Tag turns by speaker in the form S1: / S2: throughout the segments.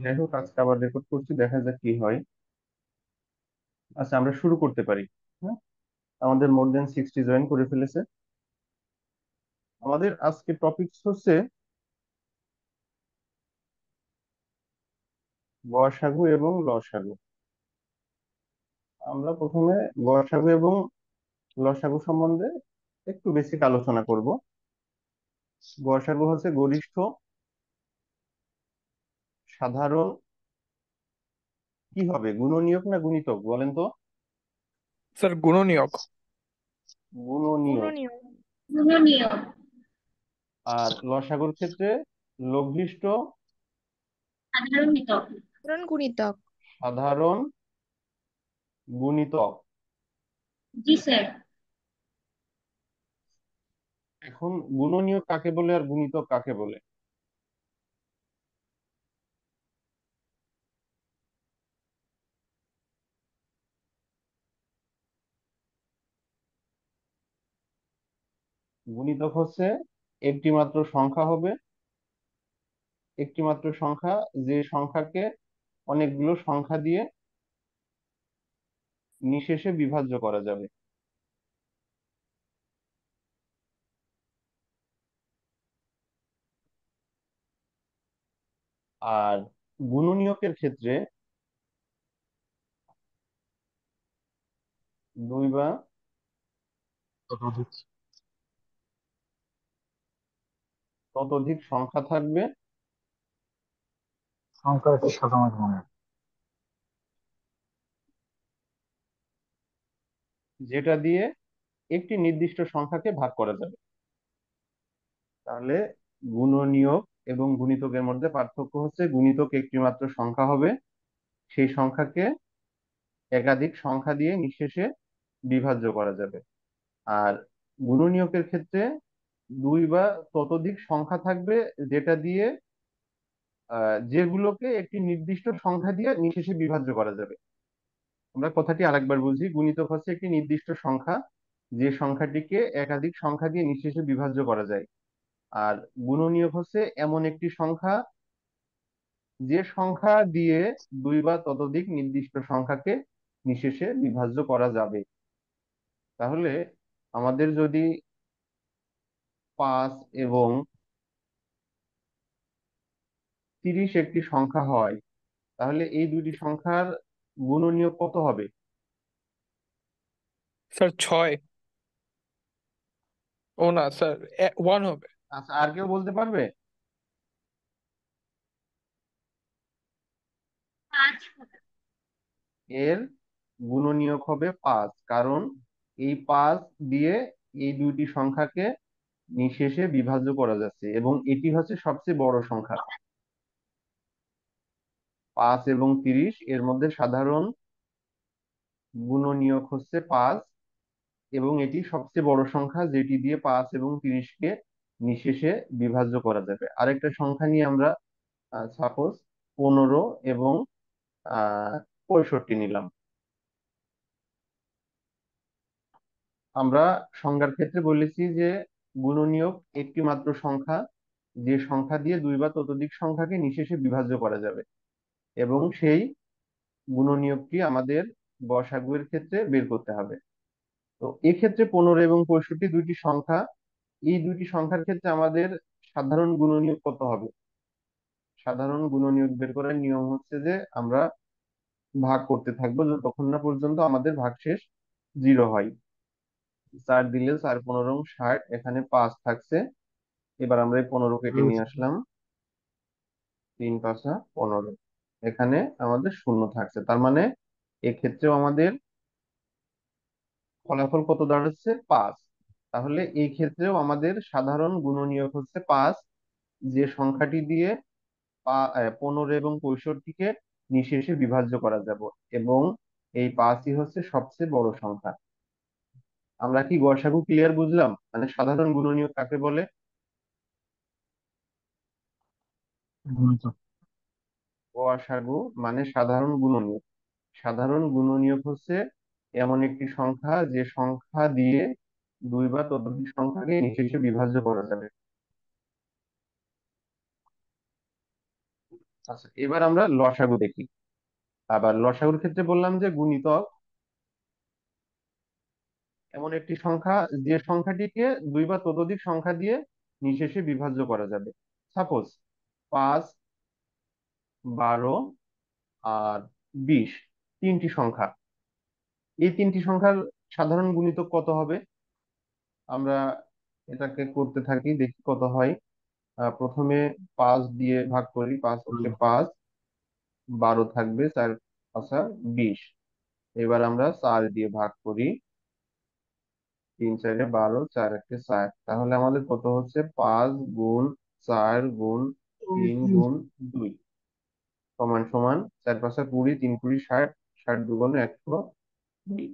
S1: যাই হোক, আজকে আবার রেকর্ড করছি, দেখা যাক কি হয়। আচ্ছা, আমরা শুরু করতে পারি। হ্যাঁ, আমাদের মোর দেন 60 জয়েন করে ফেলেছে। আমাদের আজকে টপিক হচ্ছে গসাগু এবং লসাগু। আমরা প্রথমে গসাগু এবং লসাগু সম্বন্ধে একটু বেসিক আলোচনা করব। গসাগু হচ্ছে গরিষ্ঠ সাধারণ, কি হবে, গুণনীয়ক না গুণিতক বলেন তো?
S2: স্যার গুণনীয়ক।
S1: গুণনীয়ক।
S3: গুণনীয়।
S4: গুণনীয়ক।
S1: আর লসাগুর ক্ষেত্রে লঘিষ্ঠ
S4: সাধারণ নিতক।
S3: সাধারণ গুণিতক।
S1: সাধারণ গুণিতক।
S4: জি স্যার।
S1: এখন গুণনীয়ক কাকে বলে আর গুণিতক কাকে বলে? গুণিতক হচ্ছে একটি মাত্র সংখ্যা হবে, একটি মাত্র সংখ্যা, যে সংখ্যাকে অনেকগুলো সংখ্যা দিয়ে নিশেষে বিভাজ্য করা যাবে। আর গুণনীয়কের ক্ষেত্রে দুই বা
S2: ততোধিক
S1: ততোধিক সংখ্যা থাকবে,
S2: সংখ্যার একটি সাধারণ গুণক।
S1: যেটা দিয়ে একটি নির্দিষ্ট সংখ্যাকে ভাগ করা যাবে। তাহলে গুণনীয়ক এবং গুণিতকের মধ্যে পার্থক্য হচ্ছে গুণিতক একটি মাত্র সংখ্যা হবে, সেই সংখ্যাকে একাধিক সংখ্যা দিয়ে নিঃশেষে বিভাজ্য করা যাবে। আর গুণনীয়কের ক্ষেত্রে দুই বা ততোধিক সংখ্যা থাকবে, যেটা দিয়ে যেগুলোকে একটি নির্দিষ্ট সংখ্যা দিয়ে নিঃশেষে বিভাজ্য করা যাবে। আমরা কথাটি আরেকবার বুঝি, গুণিতক হচ্ছে একটি নির্দিষ্ট সংখ্যা, যে সংখ্যাটিকে একাধিক সংখ্যা দিয়ে নিঃশেষে বিভাজ্য করা যায়। আর গুণনীয়ক হচ্ছে এমন একটি সংখ্যা, যে সংখ্যা দিয়ে দুই বা ততোধিক নির্দিষ্ট সংখ্যাকে নিঃশেষে বিভাজ্য করা যাবে। তাহলে আমাদের যদি 5 এবং 30 একটি সংখ্যা হয়, তাহলে এই দুটি সংখ্যার গুণনীয়ক কত হবে?
S2: স্যার 6। ও না স্যার, 1 হবে।
S1: আচ্ছা, আর কেউ বলতে পারবে?
S4: পাঁচ হবে।
S1: এর গুণনীয়ক হবে 5, কারণ এই 5 দিয়ে এই দুইটি সংখ্যাকে নিঃশেষে বিভাজ্য করা যাচ্ছে এবং এটি হচ্ছে সবচেয়ে বড় সংখ্যা। 5 এবং 30 এর মধ্যে সাধারণ গুণনীয়ক হচ্ছে 5, এবং এটি সবচেয়ে বড় সংখ্যা, যেটি দিয়ে 5 এবং 30কে নিঃশেষে বিভাজ্য করা যাবে। আরেকটা সংখ্যা নিয়ে আমরা সাপোজ 15 এবং 65 নিলাম। আমরা সংজ্ঞার ক্ষেত্রে বলেছি যে গুণনীয়ক একটি মাত্র সংখ্যা, যে সংখ্যা দিয়ে দুই বা ততোধিক সংখ্যাকে নিঃশেষে বিভাজ্য করা যাবে, এবং সেই গুণনীয়কটি আমাদের গসাগু এর ক্ষেত্রে বের করতে হবে। তো এক্ষেত্রে 15 এবং 65 দুইটি সংখ্যা, এই দুইটি সংখ্যার ক্ষেত্রে আমাদের সাধারণ গুণনীয়ক কত হবে? সাধারণ গুণনীয়ক বের করার নিয়ম হচ্ছে যে আমরা ভাগ করতে থাকবো যতক্ষণ না পর্যন্ত আমাদের ভাগশেষ 0 হয়। 4 দিলে 4 15 60, এখানে 5 থাকছে। এবার আমরা এই 15 কেটে নিয়ে আসলাম, 3 5 15, এখানে আমাদের শূন্য থাকছে। তার মানে এক্ষেত্রেও আমাদের ফলাফল কত দাঁড়াচ্ছে? 5। তাহলে এই ক্ষেত্রেও আমাদের সাধারণ গুণনীয়ক হচ্ছে 5, যে সংখ্যাটি দিয়ে 15 এবং 65কে নিঃশেষে বিভাজ্য করা যাবে, এবং এই 5ই হচ্ছে সবচেয়ে বড় সংখ্যা। আমরা কি গসাগু ক্লিয়ার বুঝলাম? মানে সাধারণ গুণনীয়ক কাকে বলে?
S2: গুণিতক।
S1: গসাগু মানে সাধারণ গুণনীয়ক। সাধারণ গুণনীয়ক হচ্ছে এমন একটি সংখ্যা, যে সংখ্যা দিয়ে দুই বা ততোধিক সংখ্যাকে নিঃশেষে বিভাজ্য করা যাবে। আচ্ছা, এবার আমরা লসাগু দেখি। আবার লসাগুর ক্ষেত্রে বললাম যে গুণিতক এমন একটি সংখ্যা যে সংখ্যাটিকে দুই বা ততোধিক সংখ্যা দিয়ে নিশেষে বিভাজ্য করা যাবে। সাপোজ 5, 12 আর 20 তিনটি সংখ্যা। এই তিনটি সংখ্যার সাধারণ গুণিতক কত হবে? আমরা এটাকে করতে থাকি, দেখি কত হয়। প্রথমে 5 দিয়ে ভাগ করি, 5 হচ্ছে 5, 12 থাকবে, 4 পাঁচা 20। এবার আমরা 4 দিয়ে ভাগ করি, 3 4 12, 4 1 4। তাহলে আমাদের কত হচ্ছে? 5 গুণ 4 গুণ 3 গুণ 2 সমান সমান 4 5 20, 3 20 60, 60 দুগুণ 120।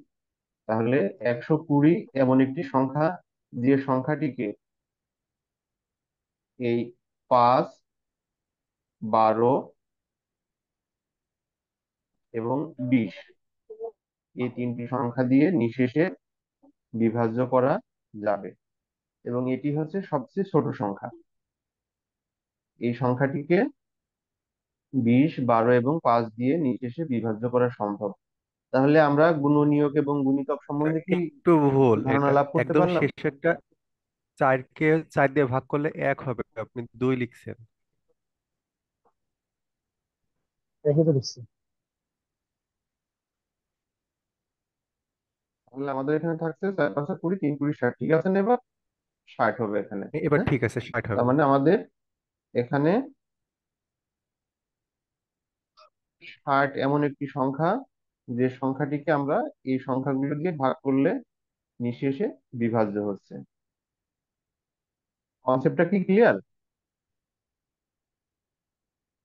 S1: তাহলে 120 এমন একটি সংখ্যা যে সংখ্যাটিকে এই 5, 12 এবং 20 এই তিনটি সংখ্যা দিয়ে নিশেষে বিভাজ্য করা যাবে, এবং এটি হচ্ছে সবচেয়ে ছোট সংখ্যা। এই সংখ্যাটিকে 20, 12 এবং 5 দিয়ে নিশেষে বিভাজ্য করা সম্ভব। তাহলে আমরা গুণনীয়ক এবং গুণিতক সম্বন্ধে কি
S3: একটু ভুল
S1: ধারণা
S3: এটা,
S1: লাভ করতে
S3: একদম
S1: পারলাম?
S3: শেষেরটা 4কে 4 দিয়ে ভাগ করলে 1 হবে, আপনি 2 লিখছেন।
S2: রেখে তো দিচ্ছি।
S1: তাহলে আমাদের এখানে থাকছে 4 5 20, 3 20 60। ঠিক আছে না? এবার 60 হবে এখানে।
S3: এবার
S1: হ্যাঁ,
S3: ঠিক আছে, 60
S1: তার
S3: হবে।
S1: মানে আমাদের এখানে 60 এমন একটি সংখ্যা যে সংখ্যাটিকে আমরা এই সংখ্যাগুলো দিয়ে ভাগ করলে নিশেষে বিভাজ্য হচ্ছে। কনসেপ্টটা কি ক্লিয়ার?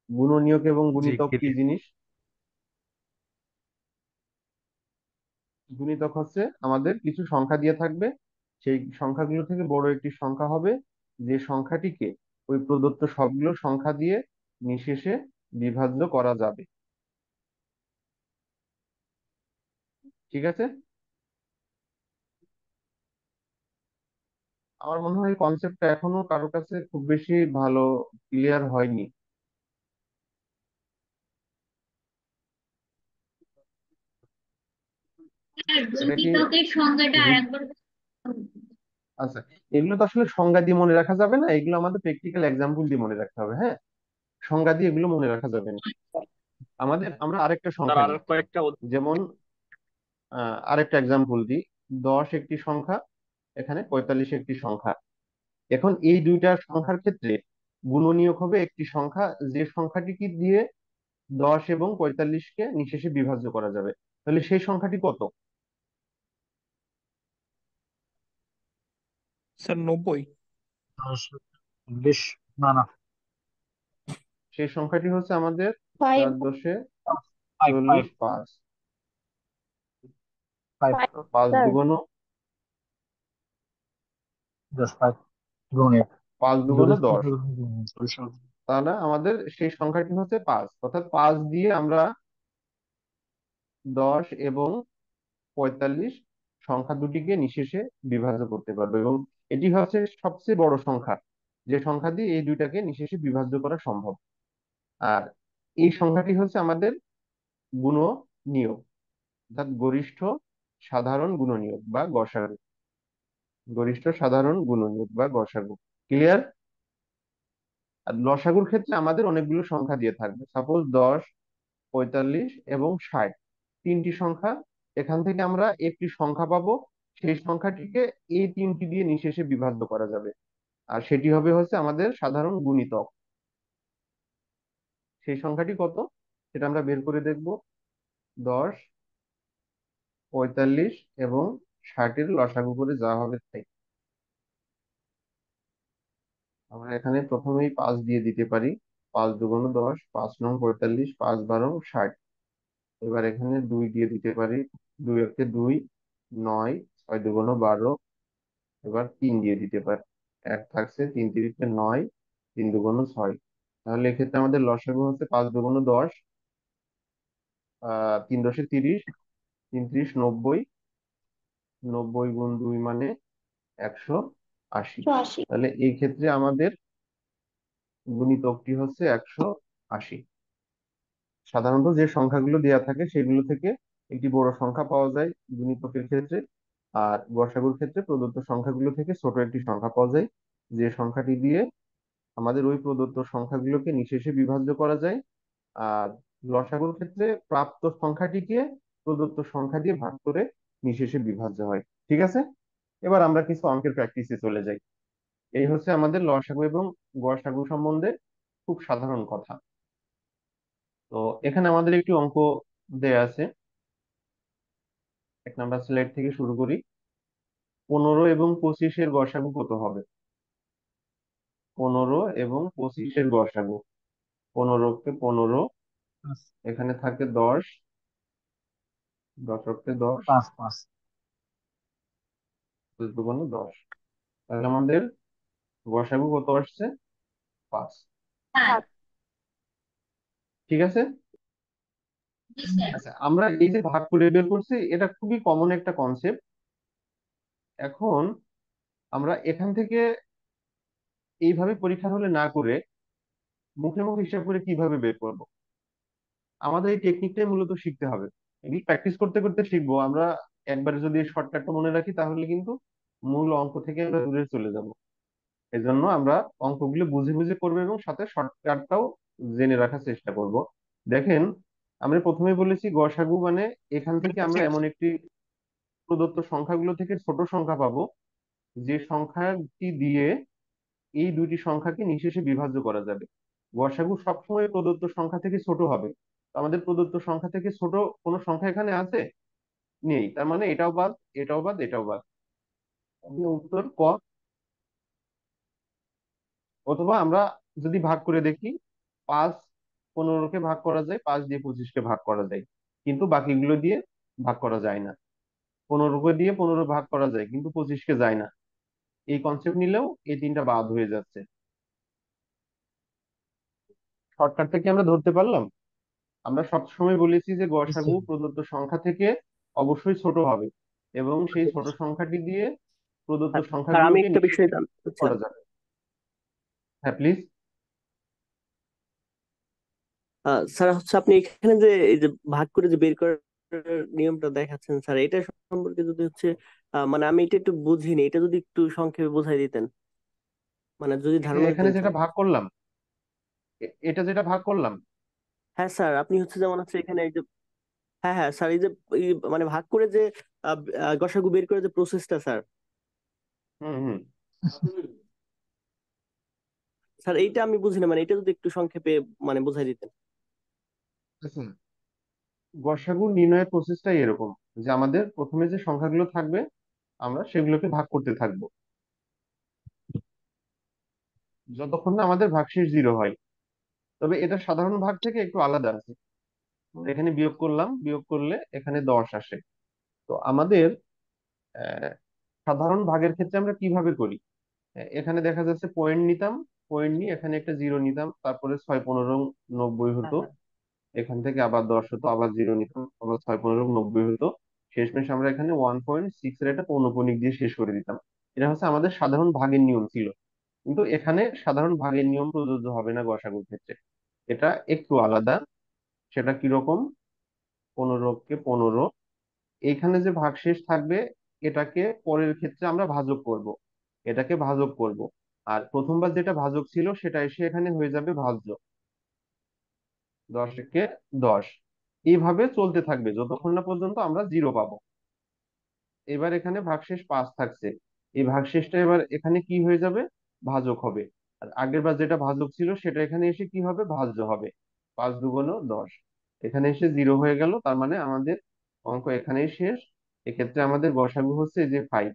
S1: গুণনীয়ক এবং
S3: জি,
S1: গুণিতক কি
S3: ক্লিয়ার।
S1: জিনিস? গুণিতক হচ্ছে আমাদের কিছু সংখ্যা দিয়ে থাকবে, সেই সংখ্যাগুলো থেকে বড় একটি সংখ্যা হবে যে সংখ্যাটিকে ওই প্রদত্ত সবগুলো সংখ্যা দিয়ে নিশেষে বিভাজ্য করা যাবে। ঠিক আছে? আমার মনে হয় কনসেপ্টটা এখনো কারোর কাছে খুব বেশি ভালো ক্লিয়ার হয়নি।
S4: স্যার
S1: এটা কি
S4: গুণিতকের সংজ্ঞাটা
S1: বুঝ
S4: আরেকবার বলুন।
S1: আচ্ছা, এগুলো তো আসলে সংজ্ঞা দিয়ে মনে রাখা যাবে না, এগুলো আমাদের প্র্যাকটিক্যাল এক্সাম্পল দিয়ে মনে রাখতে হবে। হ্যাঁ, সংজ্ঞা দিয়ে এগুলো মনে রাখা যাবে না। আমরা আরেকটা
S5: স্যার
S1: সংখ্যা
S5: আর
S1: নিই।
S5: কয়েকটা
S1: যেমন আরেকটা এক্সাম্পল দিই। 10 একটি সংখ্যা, এখানে 45 একটি সংখ্যা। এখন এই দুইটা সংখ্যার ক্ষেত্রে গুণনীয়ক হবে একটি সংখ্যা যে সংখ্যাটিকে দিয়ে 10 এবং 45-কে নিশেষে বিভাজ্য করা যাবে। তাহলে সেই সংখ্যাটি কত?
S2: স্যার 90। 20, না না,
S1: সেই সংখ্যাটি হচ্ছে আমাদের
S4: 5
S1: 4 10
S2: ফাইভ
S1: 40,
S2: ফাইভ
S1: 5,
S2: ফাইভ
S1: 5
S4: স্যার
S1: দুগুণ
S2: জাস্ট ফাইভ গুণে
S1: 5 দুগুণ
S2: যদি
S1: 10। তাহলে আমাদের সেই সংখ্যাটি হচ্ছে 5, অর্থাৎ 5 দিয়ে আমরা 10 এবং 45 সংখ্যা দুটিকে নিশেষে বিভাজ্য করতে পারবো, এবং এটি হচ্ছে সবচেয়ে বড় সংখ্যা যে সংখ্যা দিয়ে এই দুইটাকে নিশেষে বিভাজ্য করা সম্ভব। আর এই সংখ্যাটি হচ্ছে আমাদের গুণনীয়ক, অর্থাৎ গরিষ্ঠ সাধারণ গুণনীয়ক বা গসাগু। গরিষ্ঠ সাধারণ গুণনীয়ক বা গসাগু। ক্লিয়ার? আর লসাগুর ক্ষেত্রে আমাদের অনেকগুলো সংখ্যা দিয়ে থাকবে। সাপোজ 10, 45 এবং 60 তিনটি সংখ্যা। এখান থেকে আমরা একটি সংখ্যা পাবো, সেই সংখ্যাটিকে এই তিনটি দিয়ে নিশেষে বিভাজ্য করা যাবে, আর সেটি হবে হচ্ছে আমাদের সাধারণ গুণিতক। সেই সংখ্যাটি কত সেটা আমরা বের করে দেখব। 10, 45 এবং 60-এর লসাগু করে যা হবে তাই। আমরা এখানে প্রথমেই 5 দিয়ে দিতে পারি। 5 দুগুণ 10, 5 নং 45, 5 12 60। এবার এখানে 2 দিয়ে দিতে পারি। 2 একে 2, 9, 6 দুগুণ 12। এবার 3 দিয়ে দিতে পারি, 1 থাকছে, 3 তিরিকে 9, 3 দুগুণ 6। তাহলে এক্ষেত্রে আমাদের লসাগু হচ্ছে 5 দুগুণ 10, 3 10 30, 3 30 90, 90 গুণ 2 মানে 180।
S4: 180।
S1: তাহলে এই ক্ষেত্রে আমাদের গুণিতকটি হচ্ছে 180। সাধারণত যে সংখ্যাগুলো দেওয়া থাকে সেগুলো থেকে একটি বড় সংখ্যা পাওয়া যায় গুণিতকের ক্ষেত্রে, আর গসাগুর ক্ষেত্রে প্রদত্ত সংখ্যাগুলো থেকে ছোট একটি সংখ্যা পাওয়া যায়, যে সংখ্যাটি দিয়ে আমাদের ওই প্রদত্ত সংখ্যাগুলোকে নিশেষে বিভাজ্য করা যায়। আর লসাগুর ক্ষেত্রে প্রাপ্ত সংখ্যাটিকে প্রদত্ত সংখ্যা দিয়ে ভাগ করে নিশেষে বিভাজ্য হয়। ঠিক আছে, এবার আমরা কিছু অঙ্কের প্র্যাকটিসে চলে যাই। এই হচ্ছে আমাদের লসাগু এবং গসাগু সম্বন্ধে খুব সাধারণ কথা। তো এখানে আমাদের একটি অঙ্ক দেয়া আছে। 1 নাম্বার স্লাইড থেকে শুরু করি। 15 এবং 25-এর গসাগু কত হবে? 15 এবং 25-এর গসাগু, 15-কে 15,
S2: পাঁচ
S1: এখানে থাকে 10, দশককে 10,
S2: পাঁচ পাঁচ
S1: 10 × 10, তাহলে আমাদের গসাগু কত আসছে? 5।
S4: 5।
S1: ঠিক আছে।
S4: জি স্যার।
S1: আচ্ছা, আমরা এই যে ভাগ করে বের করছি এটা খুবই কমন একটা কনসেপ্ট। এখন আমরা এখান থেকে এইভাবে পরীক্ষার হলে না করে মুখে মুখে হিসাব করে কিভাবে বের করব, আমাদের এই টেকনিকটাই মূলত শিখতে হবে। এগুলি প্র্যাকটিস করতে করতে শিখবো আমরা। একবারে যদি শর্টকাটটা মনে রাখি তাহলে কিন্তু মূল অঙ্ক থেকে আমরা দূরে চলে যাব। এজন্য আমরা অঙ্কগুলো বুঝে বুঝে করবো এবং সাথে শর্টকাটটাও জেনে রাখার চেষ্টা করব। দেখেন, আমরা প্রথমে বলেছি গসাগু মানে এখান থেকে আমরা এমন একটি প্রদত্ত সংখ্যাগুলো থেকে ছোট সংখ্যা পাবো যে সংখ্যাটি দিয়ে এই দুইটি সংখ্যাকে নিশেষে বিভাজ্য করা যাবে। গসাগু সবসময় প্রদত্ত সংখ্যা থেকে ছোট হবে। তো আমাদের প্রদত্ত সংখ্যা থেকে ছোট কোনো সংখ্যা এখানে আছে? নেই, তার মানে এটাও বাদ, এটাও বাদ, এটাও বাদ। তাহলে উত্তর ক। অথবা আমরা যদি ভাগ করে দেখি, 5 15-কে ভাগ করা যায়, 5 দিয়ে 25-কে ভাগ করা যায়, কিন্তু বাকিগুলো দিয়ে ভাগ করা যায় না। 15-কে দিয়ে 15 ভাগ করা যায় কিন্তু 25-কে যায় না। এই কনসেপ্ট নিলেও এই তিনটা বাদ হয়ে যাচ্ছে। শর্টকাট থেকে আমরা ধরতে পারলাম, আমরা সবসময় বলেছি যে গসাগু
S2: নিশ্চয়ই।
S1: প্রদত্ত সংখ্যা থেকে অবশ্যই ছোট হবে এবং সেই ছোট সংখ্যাটি দিয়ে প্রদত্ত
S5: স্যার আমি
S1: সংখ্যাগুলোকে
S5: একটা বিষয়
S1: নিঃশেষে
S5: জানতে
S1: করা
S5: চাচ্ছিলাম।
S1: যাবে। হ্যাঁ, প্লিজ।
S5: স্যার হচ্ছে আপনি এখানে যে এই যে ভাগ করে যে বের করার নিয়মটা দেখাচ্ছেন স্যার, এটা সম্পর্কে যদি হচ্ছে মানে আমি এটা একটু বুঝিনি, এটা যদি একটু সংক্ষেপে বোঝাই দিতেন, মানে যদি
S1: এই যে
S5: ধারণা
S1: এখানে
S5: দিতেন
S1: যেটা
S5: স্যার।
S1: ভাগ করলাম, এটা যেটা ভাগ করলাম।
S5: হ্যাঁ স্যার, আপনি হচ্ছে যেমন হচ্ছে এখানে এই যে, হ্যাঁ হ্যাঁ স্যার, এই যে মানে ভাগ করে যে গসাগু বের করে যে প্রসেসটা স্যার,
S1: হুম, হুম।
S5: স্যার এইটা আমি বুঝি না, মানে এটা যদি একটু সংক্ষেপে মানে বোঝাই দিতেন।
S1: আচ্ছা, গসাগু নির্ণয়ের প্রসেসটাই এরকম যে আমাদের প্রথমে যে সংখ্যাগুলো থাকবে আমরা সেগুলোকে ভাগ করতে থাকবো যতক্ষণ না আমাদের ভাগশেষ 0 হয়। তবে এটা সাধারণ ভাগ থেকে একটু আলাদা আছে। এখানে বিয়োগ করলাম, বিয়োগ করলে এখানে 10 আসে। তো আমাদের আহ, সাধারণ ভাগের ক্ষেত্রে আমরা কিভাবে করি? এখানে দেখা যাচ্ছে পয়েন্ট নিতাম, পয়েন্ট নিয়ে এখানে একটা 0 নিতাম, তারপরে 6 15 90
S5: হ্যাঁ
S1: হতো,
S5: হ্যাঁ।
S1: এখান থেকে আবার 10 হতো, আবার 0 নিতাম, আবার 6 15 90 হতো। শেষমেশ আমরা এখানে 1.6 এর একটা পৌনঃপুনিক দিয়ে শেষ করে দিতাম। এটা হচ্ছে আমাদের সাধারণ ভাগের নিয়ম ছিল। কিন্তু এখানে সাধারণ ভাগের নিয়ম প্রযোজ্য হবে না গসাগুর ক্ষেত্রে, এটা একটু আলাদা। সেটা কিরকম? 15-কে 15, এইখানে যে ভাগশেষ থাকবে এটাকে পরের ক্ষেত্রে আমরা ভাজক করব, এটাকে ভাজক করব। আর প্রথমবার যেটা ভাজক ছিল সেটা এসে এখানে হয়ে যাবে ভাজ্য। 10-কে 10, এইভাবে চলতে থাকবে যতক্ষণ না পর্যন্ত আমরা 0 পাবো। এবার এখানে ভাগশেষ 5 থাকছে, এই ভাগশেষটা এবার এখানে কি হয়ে যাবে? ভাজক হবে। আর আগের বার যেটা ভাজক ছিল সেটা এখানে এসে কি হবে? ভাজ্য হবে। 5 2 10, এখানে এসে 0 হয়ে গেল, তার মানে আমাদের অঙ্ক এখানেই শেষ। এক্ষেত্রে আমাদের গসাগু হচ্ছে এই যে 5।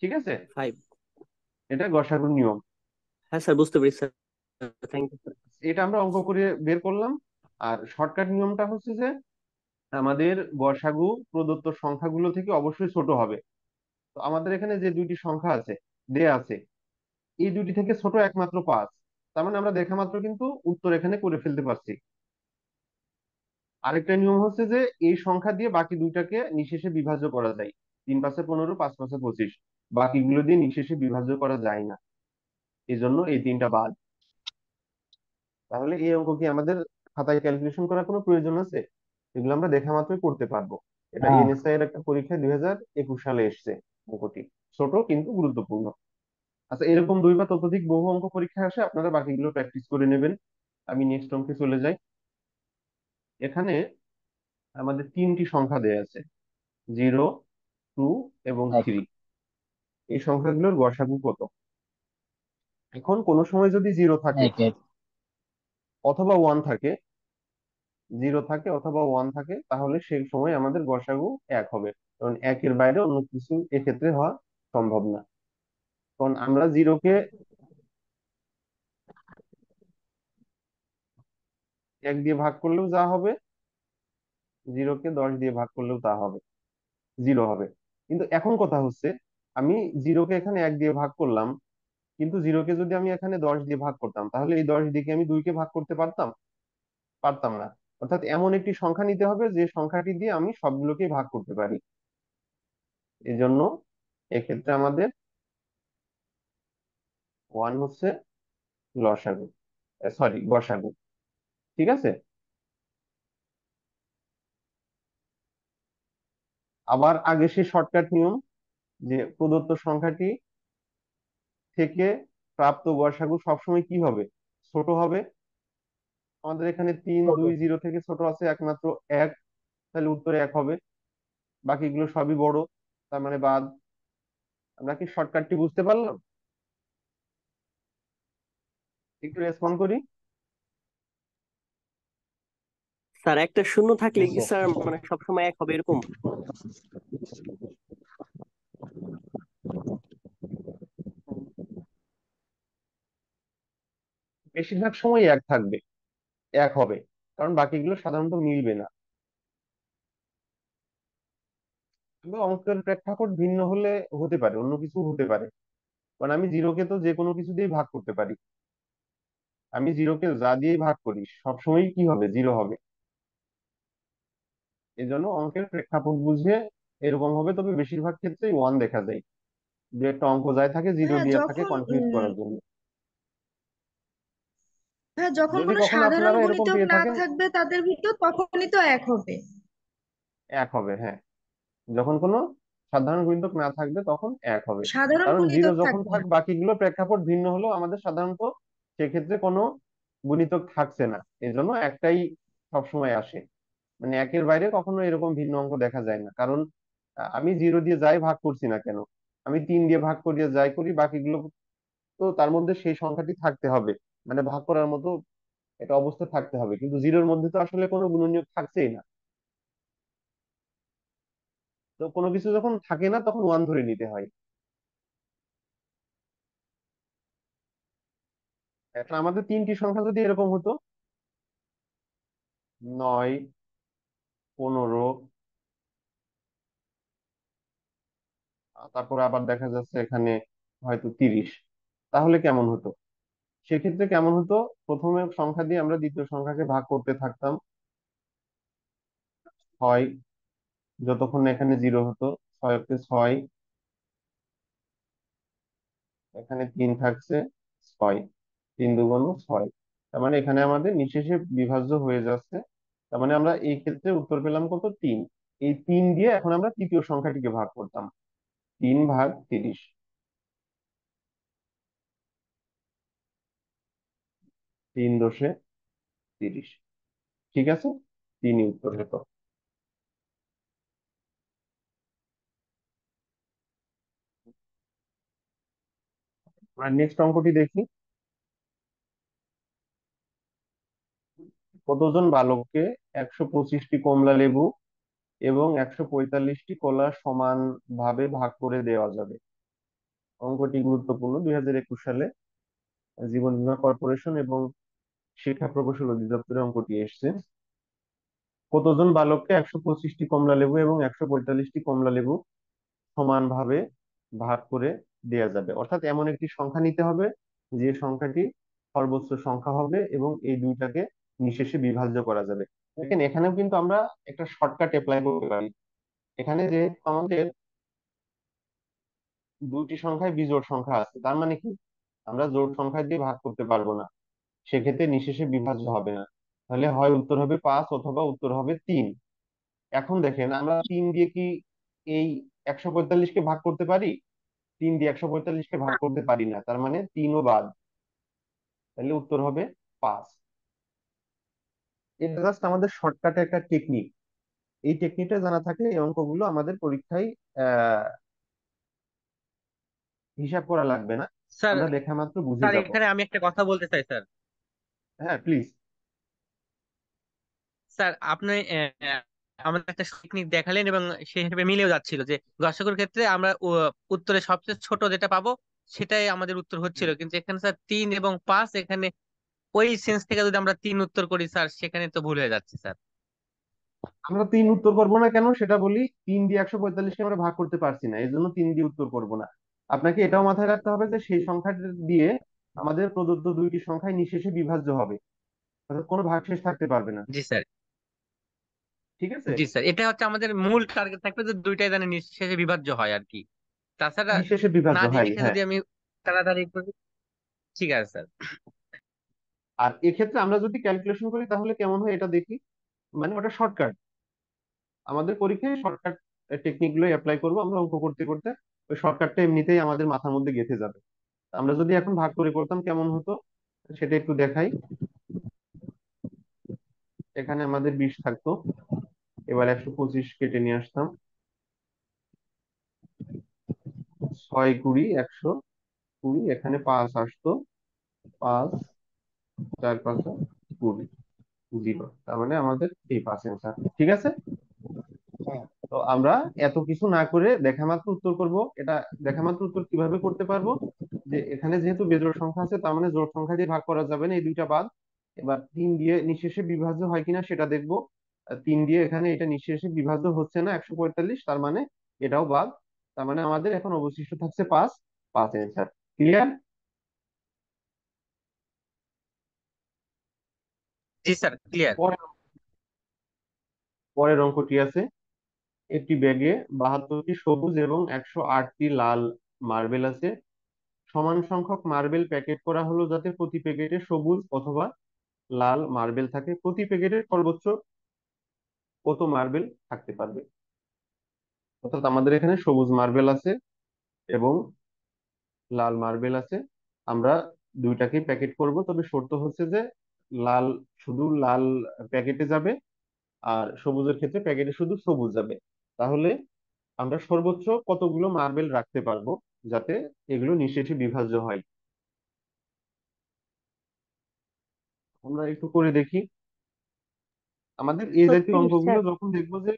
S1: ঠিক আছে,
S5: 5।
S1: এটা গসাগুর নিয়ম।
S5: হ্যাঁ স্যার, বুঝতে পেরেছি স্যার। Thank you sir.
S1: এটা আমরা অঙ্ক করে বের করলাম। আর শর্টকাট নিয়মটা হচ্ছে যে আমাদের গসাগু প্রদত্ত সংখ্যাগুলো থেকে অবশ্যই ছোট হবে। তো আমাদের এখানে যে দুইটি সংখ্যা আছে, দেয়া আছে, এই দুইটি থেকে ছোট একমাত্র 5। তার মানে আমরা দেখা মাত্র কিন্তু উত্তর এখানে করে ফেলতে পারছি। আরেকটা নিয়ম হচ্ছে যে এই সংখ্যা দিয়ে বাকি দুইটাকে নিশেষে বিভাজ্য করা যায়। 3 5 15, 5 5 25, বাকিগুলো দিয়ে নিশেষে বিভাজ্য করা যায় না, এই জন্য এই তিনটা বাদ। তাহলে এই অঙ্ক কি আমাদের খাতায় ক্যালকুলেশন করার কোনো প্রয়োজন আছে? এগুলো আমরা দেখা মাত্রই করতে পারবো। এটা
S2: হ্যাঁ
S1: এনএসআই এর একটা পরীক্ষায় 2021 সালে এসেছে অঙ্কটি। ছোট কিন্তু গুরুত্বপূর্ণ। আচ্ছা, এরকম দুই বা ততোধিক বহু অঙ্ক পরীক্ষা আসে, আপনারা বাকিগুলো প্র্যাকটিস করে নেবেন। আমি নেক্সট অঙ্কে চলে যাই। এখানে আমাদের তিনটি সংখ্যা দেয়া আছে, 0, 2 এবং
S2: এক
S1: 3। এই সংখ্যাগুলোর গসাগু কত? এখন কোনো সময় যদি জিরো থাকে
S2: এক এক
S1: অথবা ওয়ান থাকে, জিরো থাকে অথবা ওয়ান থাকে, তাহলে সেই সময় আমাদের গসাগু এক হবে। কারণ একের বাইরে অন্য কিছু এক্ষেত্রে হওয়া সম্ভব না। কারণ আমরা জিরোকে এক দিয়ে ভাগ করলেও যা হবে, জিরোকে 10 দিয়ে ভাগ করলেও তা হবে, জিরো হবে। কিন্তু এখন কথা হচ্ছে, আমি জিরোকে এখানে এক দিয়ে ভাগ করলাম, কিন্তু জিরোকে যদি আমি এখানে 10 দিয়ে ভাগ করতাম, তাহলে এই 10 দিয়ে কি আমি 2 কে ভাগ করতে পারতাম? পারতাম না। অর্থাৎ এমন একটি সংখ্যা নিতে হবে যে সংখ্যাটি দিয়ে আমি সবগুলোকে ভাগ করতে পারি। এই জন্য এক্ষেত্রে আমাদের ওয়ান হচ্ছে লসাগু, সরি গসাগু। ঠিক আছে। আবার আগে সে শর্টকাট নিয়ম, যে প্রদত্ত সংখ্যাটি থেকে প্রাপ্ত গসাগু সবসময় কি হবে? ছোট হবে। আমাদের এখানে 3,
S2: ছোট
S1: 2, 0 থেকে ছোট আছে একমাত্র এক, তাহলে উত্তরে এক হবে। বাকিগুলো সবই বড়, তার মানে বাদ। আমরা কি শর্টকাটটি বুঝতে পারলাম? একটু রেসপন্ড করি।
S5: স্যার একটা শূন্য থাকলে কি স্যার মানে সবসময় এক হবে এরকম?
S1: বেশিরভাগ সময় এক থাকবে, এক হবে, কারণ বাকিগুলো সাধারণত মিলবে না। তবে অঙ্কের প্রেক্ষাপট ভিন্ন হলে হতে পারে, অন্য কিছু হতে পারে। কারণ আমি জিরোকে তো যে কোনো কিছু দিয়ে ভাগ করতে পারি। আমি জিরোকে যা দিয়ে ভাগ করি সবসময় কি হবে? জিরো হবে। এই জন্য অঙ্কের প্রেক্ষাপট বুঝে এরকম হবে। তবে বেশিরভাগ ক্ষেত্রেই ওয়ান দেখা যায়, যে একটা অঙ্ক যায় থাকে জিরো
S6: হ্যাঁ
S1: দিয়ে থাকে
S6: যখন
S1: কনফিউজ করার জন্য।
S6: হ্যাঁ যখন
S1: যদি
S6: কোনো
S1: কখনো
S6: সাধারণ
S1: আপনারা এরকম
S6: গুণিতক
S1: পেয়ে
S6: না
S1: থাকেন,
S6: থাকবে তাদের ভিতর, তখনই তো এক হবে।
S1: এক হবে, হ্যাঁ। যখন কোনো সাধারণ গুণিতক না থাকবে তখন এক হবে।
S6: সাধারণ
S1: কারণ জিরো
S6: গুণিতক
S1: যখন
S6: থাকবে
S1: থাক,
S6: না।
S1: বাকিগুলো প্রেক্ষাপট ভিন্ন হলেও আমাদের সাধারণত সেক্ষেত্রে কোনো গুণিতক থাকছে না, এজন্য একটাই সবসময় আসে। মানে একের বাইরে কখনো এরকম ভিন্ন অঙ্ক দেখা যায় না। কারণ আমি জিরো দিয়ে যাই ভাগ করছি না কেন, আমি 3 দিয়ে ভাগ করিয়ে যাই করি, বাকিগুলো তো তার মধ্যে সেই সংখ্যাটি থাকতে হবে, মানে ভাগ করার মতো একটা অবস্থা থাকতে হবে। কিন্তু জিরোর মধ্যে তো আসলে কোনো গুণনীয়ক থাকছেই না। তো কোনো কিছু যখন থাকে না তখন ওয়ান ধরে নিতে হয়। এখন আমাদের তিনটি সংখ্যা যদি এরকম হতো, 9, 15, তারপর আবার দেখা যাচ্ছে এখানে হয়তো 30, তাহলে কেমন হতো? সেক্ষেত্রে কেমন হতো? প্রথমে সংখ্যা দিয়ে আমরা দ্বিতীয় সংখ্যাকে ভাগ করতে থাকতাম, হয় যতক্ষণ না এখানে জিরো হতো, 6 কে 6, এখানে 3 থাকছে, 6, 3 দুগুণ 6। তার মানে এখানে আমাদের নিঃশেষে বিভাজ্য হয়ে যাচ্ছে। তার মানে আমরা এই ক্ষেত্রে উত্তর পেলাম কত? 3। এই 3 দিয়ে এখন আমরা তৃতীয় সংখ্যাটিকে ভাগ করতাম, 3 ভাগ 30, 3 দশে 30। ঠিক আছে, 3ই উত্তর হতো। আর নেক্সট অঙ্কটি দেখি। কতজন বালককে 125টি কমলা লেবু এবং 145টি কলা সমান ভাবে ভাগ করে দেওয়া যাবে? অঙ্কটি গুরুত্বপূর্ণ। 2021 সালে জীবন বীমা কর্পোরেশন এবং শিক্ষা প্রকৌশল অধিদপ্তরে অঙ্কটি এসেছে। কতজন বালককে 125টি কমলা লেবু এবং 145টি কমলা লেবু সমানভাবে ভাগ করে দেয়া যাবে? অর্থাৎ এমন একটি সংখ্যা নিতে হবে যে সংখ্যাটি সর্বোচ্চ সংখ্যা হবে এবং এই দুইটাকে নিঃশেষে বিভাজ্য করা যাবে। দেখেন, এখানেও কিন্তু আমরা একটা শর্টকাট অ্যাপ্লাই করতে পারি। এখানে যেহেতু আমাদের দুইটি সংখ্যায় বিজোড় সংখ্যা আছে, তার মানে কি আমরা জোড় সংখ্যা দিয়ে ভাগ করতে পারবো না, সেক্ষেত্রে নিঃশেষে বিভাজ্য হবে না। তাহলে হয় উত্তর হবে 5 অথবা উত্তর হবে 3। এখন দেখেন আমরা 3 দিয়ে কি এই 145-কে ভাগ করতে পারি? 3 দিয়ে 145-কে ভাগ করতে পারি না, তার মানে 3ও বাদ। তাহলে উত্তর হবে 5। এটা জাস্ট আমাদের শর্টকাটে একটা টেকনিক। এই টেকনিকটা জানা থাকলে এই অঙ্কগুলো আমাদের পরীক্ষায় আহ হিসাব করা লাগবে না,
S7: স্যার
S1: আমরা দেখা মাত্র বুঝে
S7: স্যার
S1: যাব।
S7: এখানে আমি একটা কথা বলতে চাই স্যার।
S1: হ্যাঁ, প্লিজ।
S7: স্যার আপনি আমাদের একটা টেকনিক দেখালেন এবং সেই হিসেবে মিলেও যাচ্ছিল যে গসাগুর ক্ষেত্রে আমরা উত্তরে সবচেয়ে ছোট যেটা পাবো সেটাই আমাদের উত্তর হচ্ছিল, কিন্তু এখানে স্যার 3 এবং 5, এখানে ওই সেন্স থেকে যদি আমরা 3 উত্তর করি স্যার সেখানে তো ভুল হয়ে যাচ্ছে স্যার।
S1: আমরা 3 উত্তর করবো না কেন সেটা বলি। 3 দিয়ে 145-কে আমরা ভাগ করতে পারছি না, এই জন্য 3 দিয়ে উত্তর করব না। আপনাকে এটাও মাথায় রাখতে হবে যে সেই সংখ্যাটা দিয়ে আমাদের প্রদত্ত দুইটি সংখ্যায় নিঃশেষে বিভাজ্য হবে, অর্থাৎ কোনো ভাগশেষ থাকতে পারবে না।
S7: জি স্যার।
S1: ঠিক আছে?
S7: জি স্যার, এটা হচ্ছে আমাদের মূল টার্গেট থাকবে যে দুইটাই জানি নিঃশেষে বিভাজ্য হয় আর কি। তাছাড়া
S1: নিঃশেষে
S7: না
S1: বিভাজ্য হয়,
S7: লিখে
S1: হ্যাঁ।
S7: যদি আমি তাড়াতাড়ি করি। ঠিক আছে স্যার।
S1: আর এক্ষেত্রে আমরা যদি ক্যালকুলেশন করি তাহলে কেমন হয় এটা দেখি। মানে ওটা শর্টকাট, আমাদের পরীক্ষায় শর্টকাট টেকনিক গুলো অ্যাপ্লাই করবো আমরা অঙ্ক করতে করতে। ওই শর্টকাটটা এমনিতেই আমাদের মাথার মধ্যে গেঁথে যাবে। আমরা যদি এখন ভাগ করে করতাম কেমন হতো সেটা একটু দেখাই। এখানে আমাদের 20 থাকতো, এবার 125 কেটে নিয়ে আসতাম। 6 20 120, এখানে 5 আসতো। 5 4 5 20, 0। তার মানে আমাদের এই 5 অ্যান্সার। ঠিক আছে?
S2: হ্যাঁ।
S1: তো আমরা এত কিছু না করে দেখা মাত্র উত্তর করব। এটা দেখা মাত্র উত্তর কিভাবে করতে পারবো, যে এখানে যেহেতু বেজোড় সংখ্যা আছে তার মানে জোড় সংখ্যা দিয়ে ভাগ করা যাবে না, এই দুইটা বাদ। এবার 3 দিয়ে নিঃশেষে বিভাজ্য হয় কিনা সেটা দেখবো। 3 দিয়ে এখানে এটা নিঃশেষে বিভাজ্য হচ্ছে না 145, তার মানে এটাও বাদ। তার মানে আমাদের এখন অবশিষ্ট থাকছে 5। 5 অ্যান্সার। ক্লিয়ার?
S7: জি স্যার, ক্লিয়ার।
S1: পরের পরের অঙ্কটি আছে, একটি ব্যাগে 72টি সবুজ এবং 108টি লাল মার্বেল আছে। সমান সংখ্যক মার্বেল প্যাকেট করা হলো যাতে প্রতি প্যাকেটে সবুজ অথবা লাল মার্বেল থাকে। প্রতি প্যাকেটে সর্বোচ্চ কত মার্বেল থাকতে পারবে? অর্থাৎ আমাদের এখানে সবুজ মার্বেল আছে এবং লাল মার্বেল আছে। আমরা দুইটাকে প্যাকেট করব, তবে শর্ত হচ্ছে যে লাল শুধু লাল প্যাকেটে যাবে, আর সবুজের ক্ষেত্রে প্যাকেটে শুধু সবুজ যাবে। তাহলে আমরা সর্বোচ্চ কতগুলো মার্বেল রাখতে পারবো যাতে এগুলো নিঃশেষে বিভাজ্য হয়? আমরা একটু করে দেখি। আমাদের এই জাতীয়
S6: 36
S1: অঙ্কগুলো
S6: স্যার।
S1: যখন দেখবো যে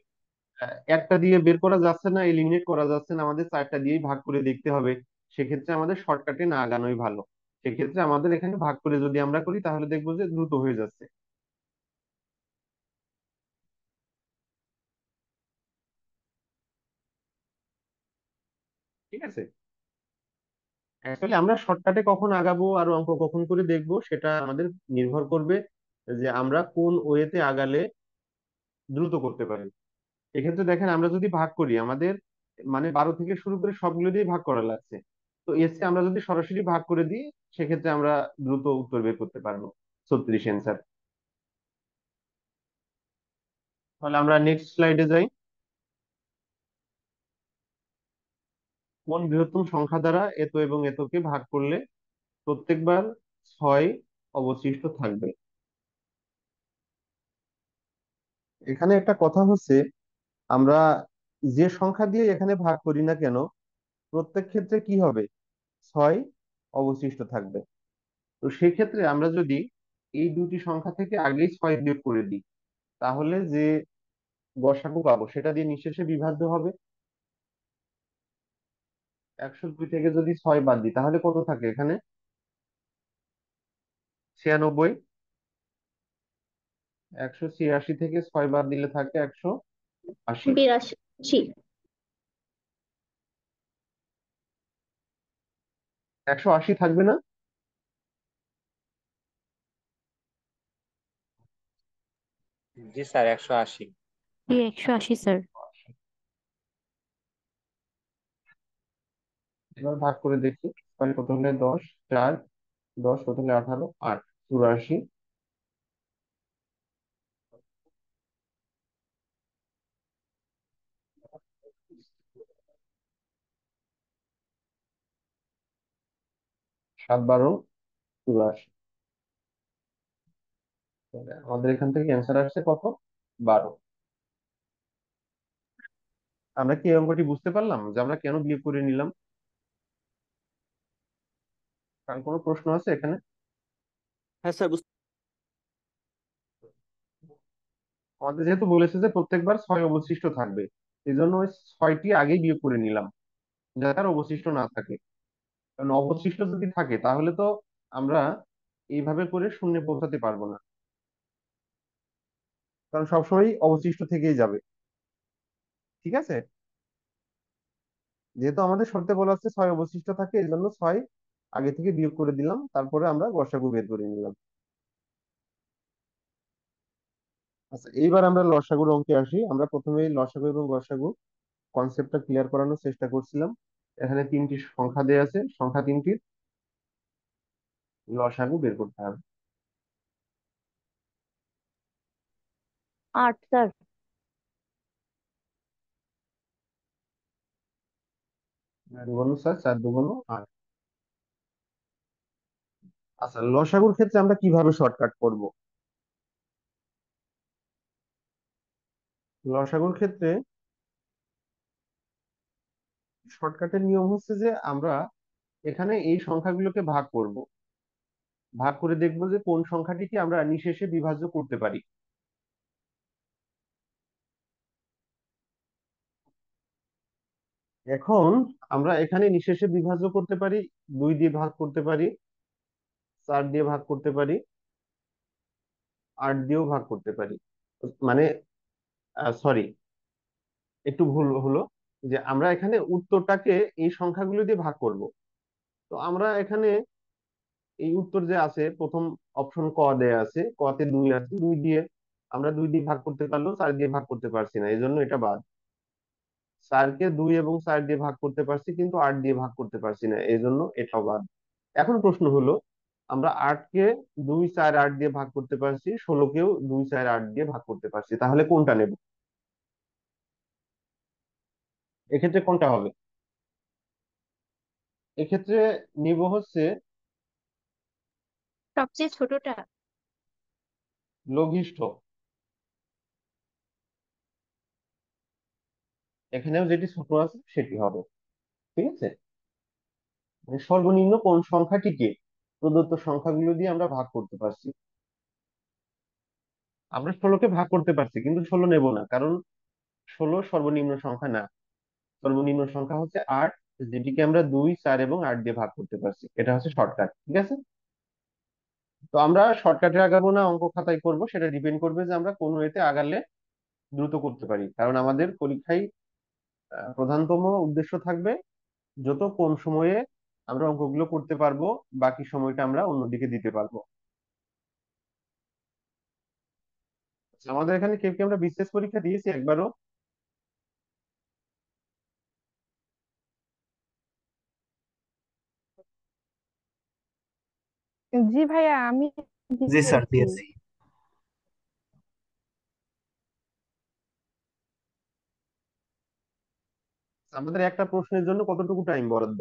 S1: একটা দিয়ে বের করা যাচ্ছে না, এলিমিনেট করা যাচ্ছে না, আমাদের 4টা দিয়েই ভাগ করে দেখতে হবে, সেক্ষেত্রে আমাদের শর্টকাটে না আগানোই ভালো। সেক্ষেত্রে আমাদের এখানে ভাগ করে যদি আমরা করি তাহলে দেখবো যে দ্রুত হয়ে যাচ্ছে। ঠিক আছে? অ্যাকচুয়ালি আমরা শর্টকাটে কখন আগাবো আর অঙ্ক কখন করে দেখবো সেটা আমাদের নির্ভর করবে যে আমরা কোন ওয়েতে আগালে দ্রুত করতে পারি। এক্ষেত্রে দেখেন আমরা যদি ভাগ করি আমাদের মানে 12 থেকে শুরু করে সবগুলো দিয়ে ভাগ করা লাগছে। তো এসে আমরা যদি সরাসরি ভাগ করে দিই সেক্ষেত্রে আমরা দ্রুত উত্তর বের করতে পারবো। 36 অ্যান্সার। তাহলে আমরা নেক্সট স্লাইডে যাই। কোন বৃহত্তম সংখ্যা দ্বারা এত এবং এতকে ভাগ করলে প্রত্যেকবার 6 অবশিষ্ট থাকবে? এখানে একটা কথা হচ্ছে, আমরা যে সংখ্যা দিয়ে এখানে ভাগ করি না কেন প্রত্যেক ক্ষেত্রে কি হবে? 6 অবশিষ্ট থাকবে। তো সেক্ষেত্রে আমরা যদি এই দুটি সংখ্যা থেকে আগেই 6 বিয়োগ করে দিই তাহলে যে গসাগু পাবো সেটা দিয়ে নিঃশেষে বিভাজ্য হবে। 102 থেকে যদি 6 বাদ দিই তাহলে কত থাকে এখানে? 96। 186 থেকে 6 বাদ দিলে থাকে 180।
S4: 82।
S1: 180 থাকবে না?
S7: জি স্যার, 180।
S8: জি 180 স্যার।
S1: এবার ভাগ করে দেখি। 6 কত হলে 10, 4 10 কত হলে 18, 8 84। 7 12 84। তাহলে আমাদের এখান থেকে অ্যান্সার আসছে কত? 12। আমরা কি এই অঙ্কটি বুঝতে পারলাম যে আমরা কেন বিয়োগ করে নিলাম? কারণ কোনো প্রশ্ন আছে এখানে?
S5: হ্যাঁ স্যার,
S1: আমাদের যেহেতু বলেছে যে প্রত্যেকবার 6 অবশিষ্ট থাকবে, এই জন্য ওই 6টি আগেই বিয়োগ করে নিলাম, যাতে আর অবশিষ্ট না থাকে। কারণ অবশিষ্ট যদি থাকে তাহলে তো আমরা এইভাবে করে শূন্যে পৌঁছাতে পারবো না, কারণ সবসময় অবশিষ্ট থেকেই যাবে। ঠিক আছে, যেহেতু আমাদের শর্তে বলা আছে 6 অবশিষ্ট থাকে, এই জন্য 6 আগে থেকে বিয়োগ করে দিলাম, তারপরে আমরা গসাগু বের করে নিলাম। আচ্ছা, এইবার আমরা লসাগুর অঙ্কে আসি। আমরা প্রথমে লসাগু এবং গসাগু কনসেপ্টটা ক্লিয়ার করানোর চেষ্টা করছিলাম। এখানে 3টি সংখ্যা দেয়া আছে, সংখ্যা 3টির লসাগু বের করতে হবে।
S8: 8 স্যার।
S1: 4 4 4 8। আচ্ছা, লসাগুর ক্ষেত্রে আমরা কিভাবে শর্টকাট করব? লসাগুর ক্ষেত্রে শর্টকাটের নিয়ম হচ্ছে যে আমরা এখানে এই সংখ্যাগুলোকে ভাগ করব, ভাগ করে দেখব যে কোন সংখ্যাটিকে আমরা নিশেষে বিভাজ্য করতে পারি। এখন আমরা এখানে নিশেষে বিভাজ্য করতে পারি, 2 দিয়ে ভাগ করতে পারি, 4 দিয়ে ভাগ করতে পারি, 8 দিয়েও ভাগ করতে পারি। মানে সরি, একটু ভুল হলো, যে আমরা এখানে উত্তরটাকে এই সংখ্যাগুলো দিয়ে ভাগ করব। তো আমরা এখানে এই উত্তর যে আছে, প্রথম অপশন ক দেয়া আছে, ক তে 2 আছে, 2 দিয়ে আমরা 2 দিয়ে ভাগ করতে পারলেও 4 দিয়ে ভাগ করতে পারছি না, এই জন্য এটা বাদ। 4 কে 2 এবং 4 দিয়ে ভাগ করতে পারছি, কিন্তু 8 দিয়ে ভাগ করতে পারছি না, এই জন্য এটাও বাদ। এখন প্রশ্ন হলো, আমরা 8 কে 2 4 8 দিয়ে ভাগ করতে পারছি, 16 কেও 2 4 8 দিয়ে ভাগ করতে পারছি, তাহলে কোনটা নেব? এক্ষেত্রে কোনটা হবে? এক্ষেত্রে নিব হচ্ছে
S8: সবচেয়ে ছোটটা।
S1: লঘিষ্ঠ। এখানেও যেটি ছোট আছে সেটি হবে। ঠিক আছে, মানে সর্বনিম্ন কোন সংখ্যাটিকে প্রদত্ত সংখ্যাগুলো দিয়ে আমরা ভাগ করতে পারছি। আমরা 16কে ভাগ করতে পারছি, কিন্তু 16 নেব না, কারণ 16 সর্বনিম্ন সংখ্যা না। সর্বনিম্ন সংখ্যা হচ্ছে 8, যেটিকে আমরা 2 4 এবং 8 দিয়ে ভাগ করতে পারছি। এটা হচ্ছে শর্টকাট। ঠিক আছে, তো আমরা শর্টকাটে আগাবো না অঙ্ক খাতায় করব, সেটা ডিপেন্ড করবে যে আমরা কোন ওয়েতে আগালে দ্রুত করতে পারি। কারণ আমাদের পরীক্ষায় প্রধানতম উদ্দেশ্য থাকবে যত কম সময়ে আমরা অঙ্কগুলো করতে পারবো, বাকি সময়টা আমরা অন্যদিকে দিতে পারবো। আচ্ছা, আমাদের এখানে কেউ কি আমরা বিসিএস পরীক্ষা দিয়েছি একবারও?
S6: জি ভাইয়া, আমি
S2: জি স্যার,
S6: দিয়েছি।
S2: দিয়েছি।
S1: আমাদের একটা প্রশ্নের জন্য কতটুকু টাইম বরাদ্দ?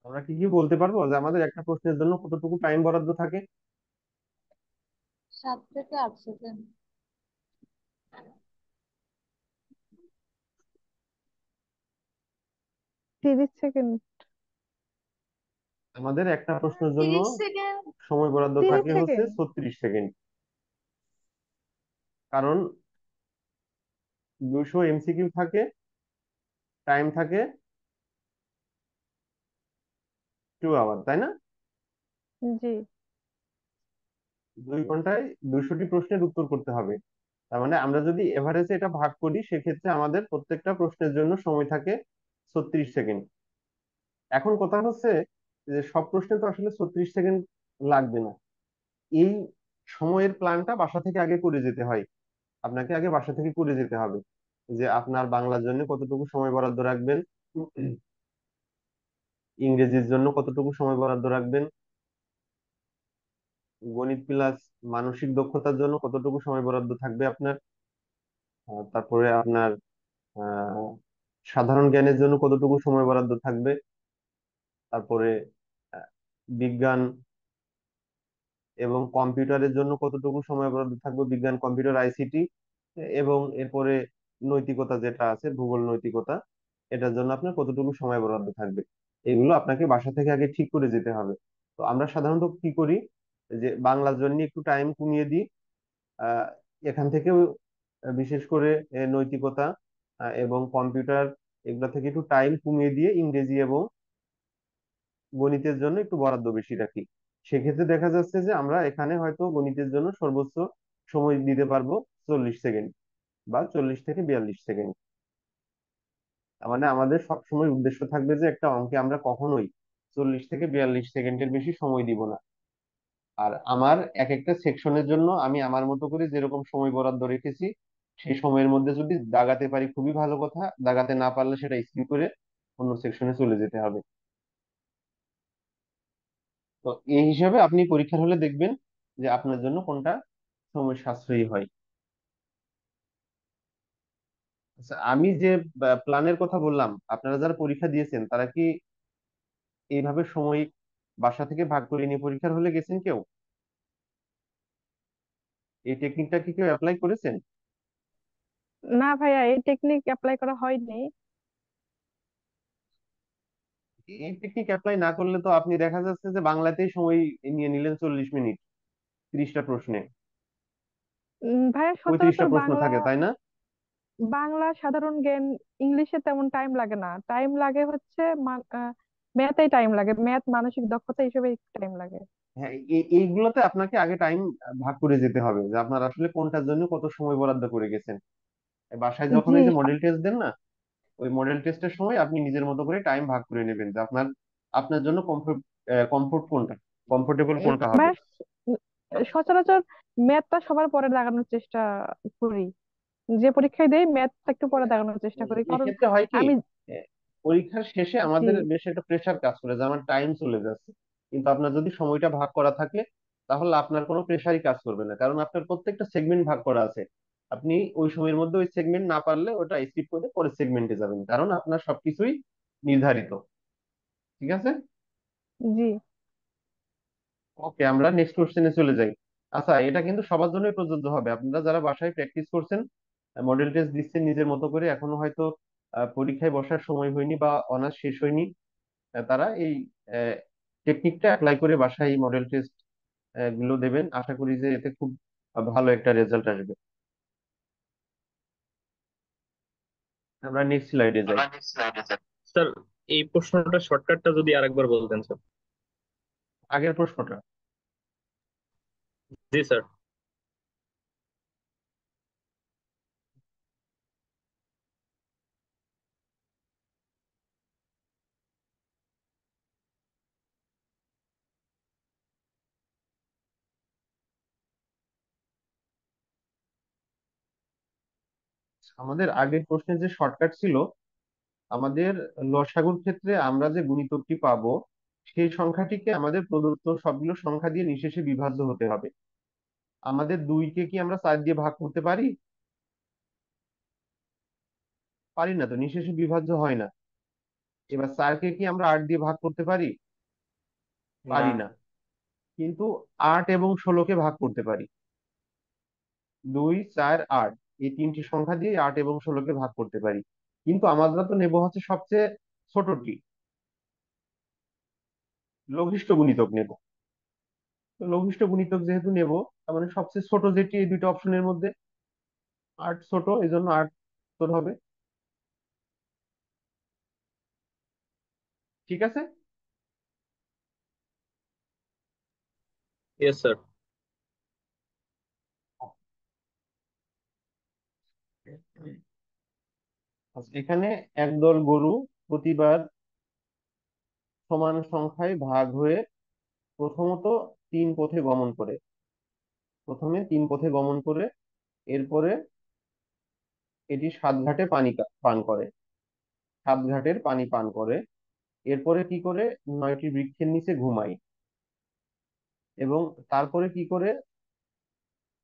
S1: আমরা কি কি বলতে পারবো যে আমাদের একটা প্রশ্নের জন্য কতটুকু টাইম বরাদ্দ থাকে?
S4: 7 থেকে 8 সেকেন্ড।
S6: 30 সেকেন্ড।
S1: আমাদের একটা প্রশ্নের জন্য
S4: 30 সেকেন্ড।
S1: সময় বরাদ্দ
S6: তিরিশ
S1: থাকে হচ্ছে
S6: সেকেন্ড
S1: 36 সেকেন্ড। কারণ 200 এমসিকিউ থাকে, টাইম থাকে 2 আওয়ার, তাই না?
S6: জি।
S1: 2 ঘন্টায় 200টি প্রশ্নের উত্তর করতে হবে। তার মানে আমরা যদি এভারেজে এটা ভাগ করি, সেক্ষেত্রে আমাদের প্রত্যেকটা প্রশ্নের জন্য সময় থাকে 36 সেকেন্ড। এখন কথা হচ্ছে যে সব প্রশ্নে তো আসলে 36 সেকেন্ড লাগবে না। এই সময়ের প্ল্যানটা বাসা থেকে আগে করে যেতে হয়, আপনাকে আগে বাসা থেকে করে যেতে হবে যে আপনার বাংলার জন্য কতটুকু সময় বরাদ্দ রাখবেন, ইংরেজির জন্য কতটুকু সময় বরাদ্দ রাখবেন, গণিত প্লাস মানসিক দক্ষতার জন্য কতটুকু সময় বরাদ্দ থাকবে আপনার, তারপরে আপনার আহ সাধারণ জ্ঞানের জন্য কতটুকু সময় বরাদ্দ থাকবে, তারপরে আহ, বিজ্ঞান এবং কম্পিউটারের জন্য কতটুকু সময় বরাদ্দ থাকবে, বিজ্ঞান কম্পিউটার আইসিটি, এবং এরপরে নৈতিকতা যেটা আছে, ভূগোল নৈতিকতা, এটার জন্য আপনার কতটুকু সময় বরাদ্দ থাকবে। এগুলো আপনাকে বাসা থেকে আগে ঠিক করে যেতে হবে। তো আমরা সাধারণত কি করি, যে বাংলার জন্য একটু টাইম কমিয়ে দিই, আহ এখান থেকেও বিশেষ করে নৈতিকতা এবং কম্পিউটার, এগুলা থেকে একটু টাইম কমিয়ে দিয়ে ইংরেজি এবং গণিতের জন্য একটু বরাদ্দ বেশি রাখি। সেক্ষেত্রে দেখা যাচ্ছে যে আমরা এখানে হয়তো গণিতের জন্য সর্বোচ্চ সময় দিতে পারবো 40 সেকেন্ড বা 40 থেকে 42 সেকেন্ড। তার মানে আমাদের সবসময় উদ্দেশ্য থাকবে যে একটা অঙ্কে আমরা কখনোই 40 থেকে 42 সেকেন্ডের বেশি সময় দিব না। আর আমার এক একটা সেকশনের জন্য আমি আমার মতো করে যেরকম সময় বরাদ্দ রেখেছি, সেই সময়ের মধ্যে যদি দাগাতে পারি খুবই ভালো কথা, দাগাতে না পারলে সেটা স্কিপ করে অন্য সেকশনে চলে যেতে হবে। তো এই হিসাবে আপনি পরীক্ষার হলে দেখবেন যে আপনার জন্য কোনটা সময় সাশ্রয়ী হয়। আচ্ছা, আমি যে প্ল্যানের কথা বললাম, আপনারা যারা পরীক্ষা দিয়েছেন তারা কি এইভাবে সময় বাসা থেকে ভাগ করে নিয়ে পরীক্ষার হলে গেছেন কেউ? এই টেকনিকটা কি কেউ অ্যাপ্লাই করেছেন?
S6: না ভাইয়া, এই টেকনিক অ্যাপ্লাই করা হয়নি।
S1: এই টেকনিক অ্যাপ্লাই না করলে তো আপনি দেখা যাচ্ছে যে বাংলাতেই সময় নিয়ে নিলেন 40 মিনিট 30টা প্রশ্নে,
S6: ভাইয়া
S1: 35টা
S6: সচরাচর
S1: প্রশ্ন
S6: বাংলা,
S1: থাকে তাই না?
S6: বাংলা সাধারণ জ্ঞান, ইংলিশে তেমন টাইম লাগে না। টাইম লাগে হচ্ছে ম্যাথেই টাইম লাগে, ম্যাথ মানসিক দক্ষতা হিসেবে টাইম লাগে।
S1: হ্যাঁ, এইগুলোতে আপনাকে আগে টাইম ভাগ করে যেতে হবে যে আপনার আসলে কোনটার জন্য কত সময় বরাদ্দ করে গেছেন। বাসায় যখন
S6: জি
S1: এই যে মডেল টেস্ট দেন না, ওই মডেল টেস্টের সময় আপনি নিজের মতো করে টাইম ভাগ করে নেবেন যে আপনার আপনার জন্য কমফোর্ট কোনটা, কমফোর্টেবল কোনটা হবে।
S6: ভাইয়া, সচরাচর ম্যাথটা সবার পরে দাগানোর চেষ্টা করি। যে পরীক্ষায় দেই ম্যাথটা একটু পরে দাগানোর চেষ্টা করি, কারণ
S1: এক্ষেত্রে হয় কি,
S6: আমি,
S1: পরীক্ষার শেষে
S6: জি
S1: আমাদের বেশ একটা প্রেসার কাজ করে যে আমার টাইম চলে যাচ্ছে। কিন্তু আপনার যদি সময়টা ভাগ করা থাকে, তাহলে আপনার কোনো প্রেসারই কাজ করবে না, কারণ আপনার প্রত্যেকটা সেগমেন্ট ভাগ করা আছে। আপনি ওই সময়ের মধ্যে ওই সেগমেন্ট না পারলে ওটা স্কিপ করে পরের সেগমেন্টে যাবেন, কারণ আপনার সবকিছুই নির্ধারিত। ঠিক আছে।
S6: জি
S1: ওকে, আমরা নেক্সট কোশ্চেনে চলে যাই। আচ্ছা, এটা কিন্তু সবার জন্যই প্রযোজ্য হবে। আপনারা যারা বাসায় প্র্যাকটিস করছেন, মডেল টেস্ট দিচ্ছেন নিজের মতো করে, এখনো হয়তো পরীক্ষায় বসার সময় হয়নি বা অনার্স শেষ হয়নি, তারা এই টেকনিকটা অ্যাপ্লাই করে বাসায় মডেল টেস্ট গুলো দেবেন। আশা করি যে এতে খুব ভালো একটা রেজাল্ট আসবে। আমরা নেক্সট স্লাইডে যাই।
S9: স্যার, এই প্রশ্নটা শর্টকাটটা যদি আরেকবার বলতেন স্যার।
S1: আগের প্রশ্নটা।
S9: জি স্যার।
S1: আমাদের আগের প্রশ্নের যে শর্টকাট ছিল, আমাদের লসাগুর ক্ষেত্রে আমরা যে গুণিতকটি পাবো, সেই সংখ্যাটিকে আমাদের প্রদত্ত সবগুলো সংখ্যা দিয়ে নিশেষে বিভাজ্য হতে হবে। আমাদের 2কে কি আমরা 4 দিয়ে ভাগ করতে পারি? পারি না, তো নিশেষে বিভাজ্য হয় না। এবার 4কে কি আমরা 8 দিয়ে ভাগ করতে পারি?
S9: না।
S1: পারি না। কিন্তু 8 এবং 16কে ভাগ করতে পারি। 2, 4, 8, এই তিনটি সংখ্যা দিয়ে 8 এবং 16কে ভাগ করতে পারি। কিন্তু আমরা তো নেব হচ্ছে সবচেয়ে ছোটটি, লঘিষ্ঠ গুণিতক নেব। তো লঘিষ্ঠ গুণিতক যেহেতু নেব, তার মানে সবচেয়ে ছোট যেটি এই দুটো অপশনের মধ্যে, 8 ছোট, এই জন্য 8 উত্তর হবে। ঠিক আছে।
S9: Yes sir.
S1: আচ্ছা, এখানে একদল গরু প্রতিবার সমান সংখ্যায় ভাগ হয়ে প্রথমত 3 পথে গমন করে। প্রথমে 3 পথে গমন করে, এরপরে এটি 7 ঘাটে পান করে, 7 ঘাটের পানি পান করে। এরপরে কি করে, 9টি বৃক্ষের নিচে ঘুমায়। এবং তারপরে কি করে,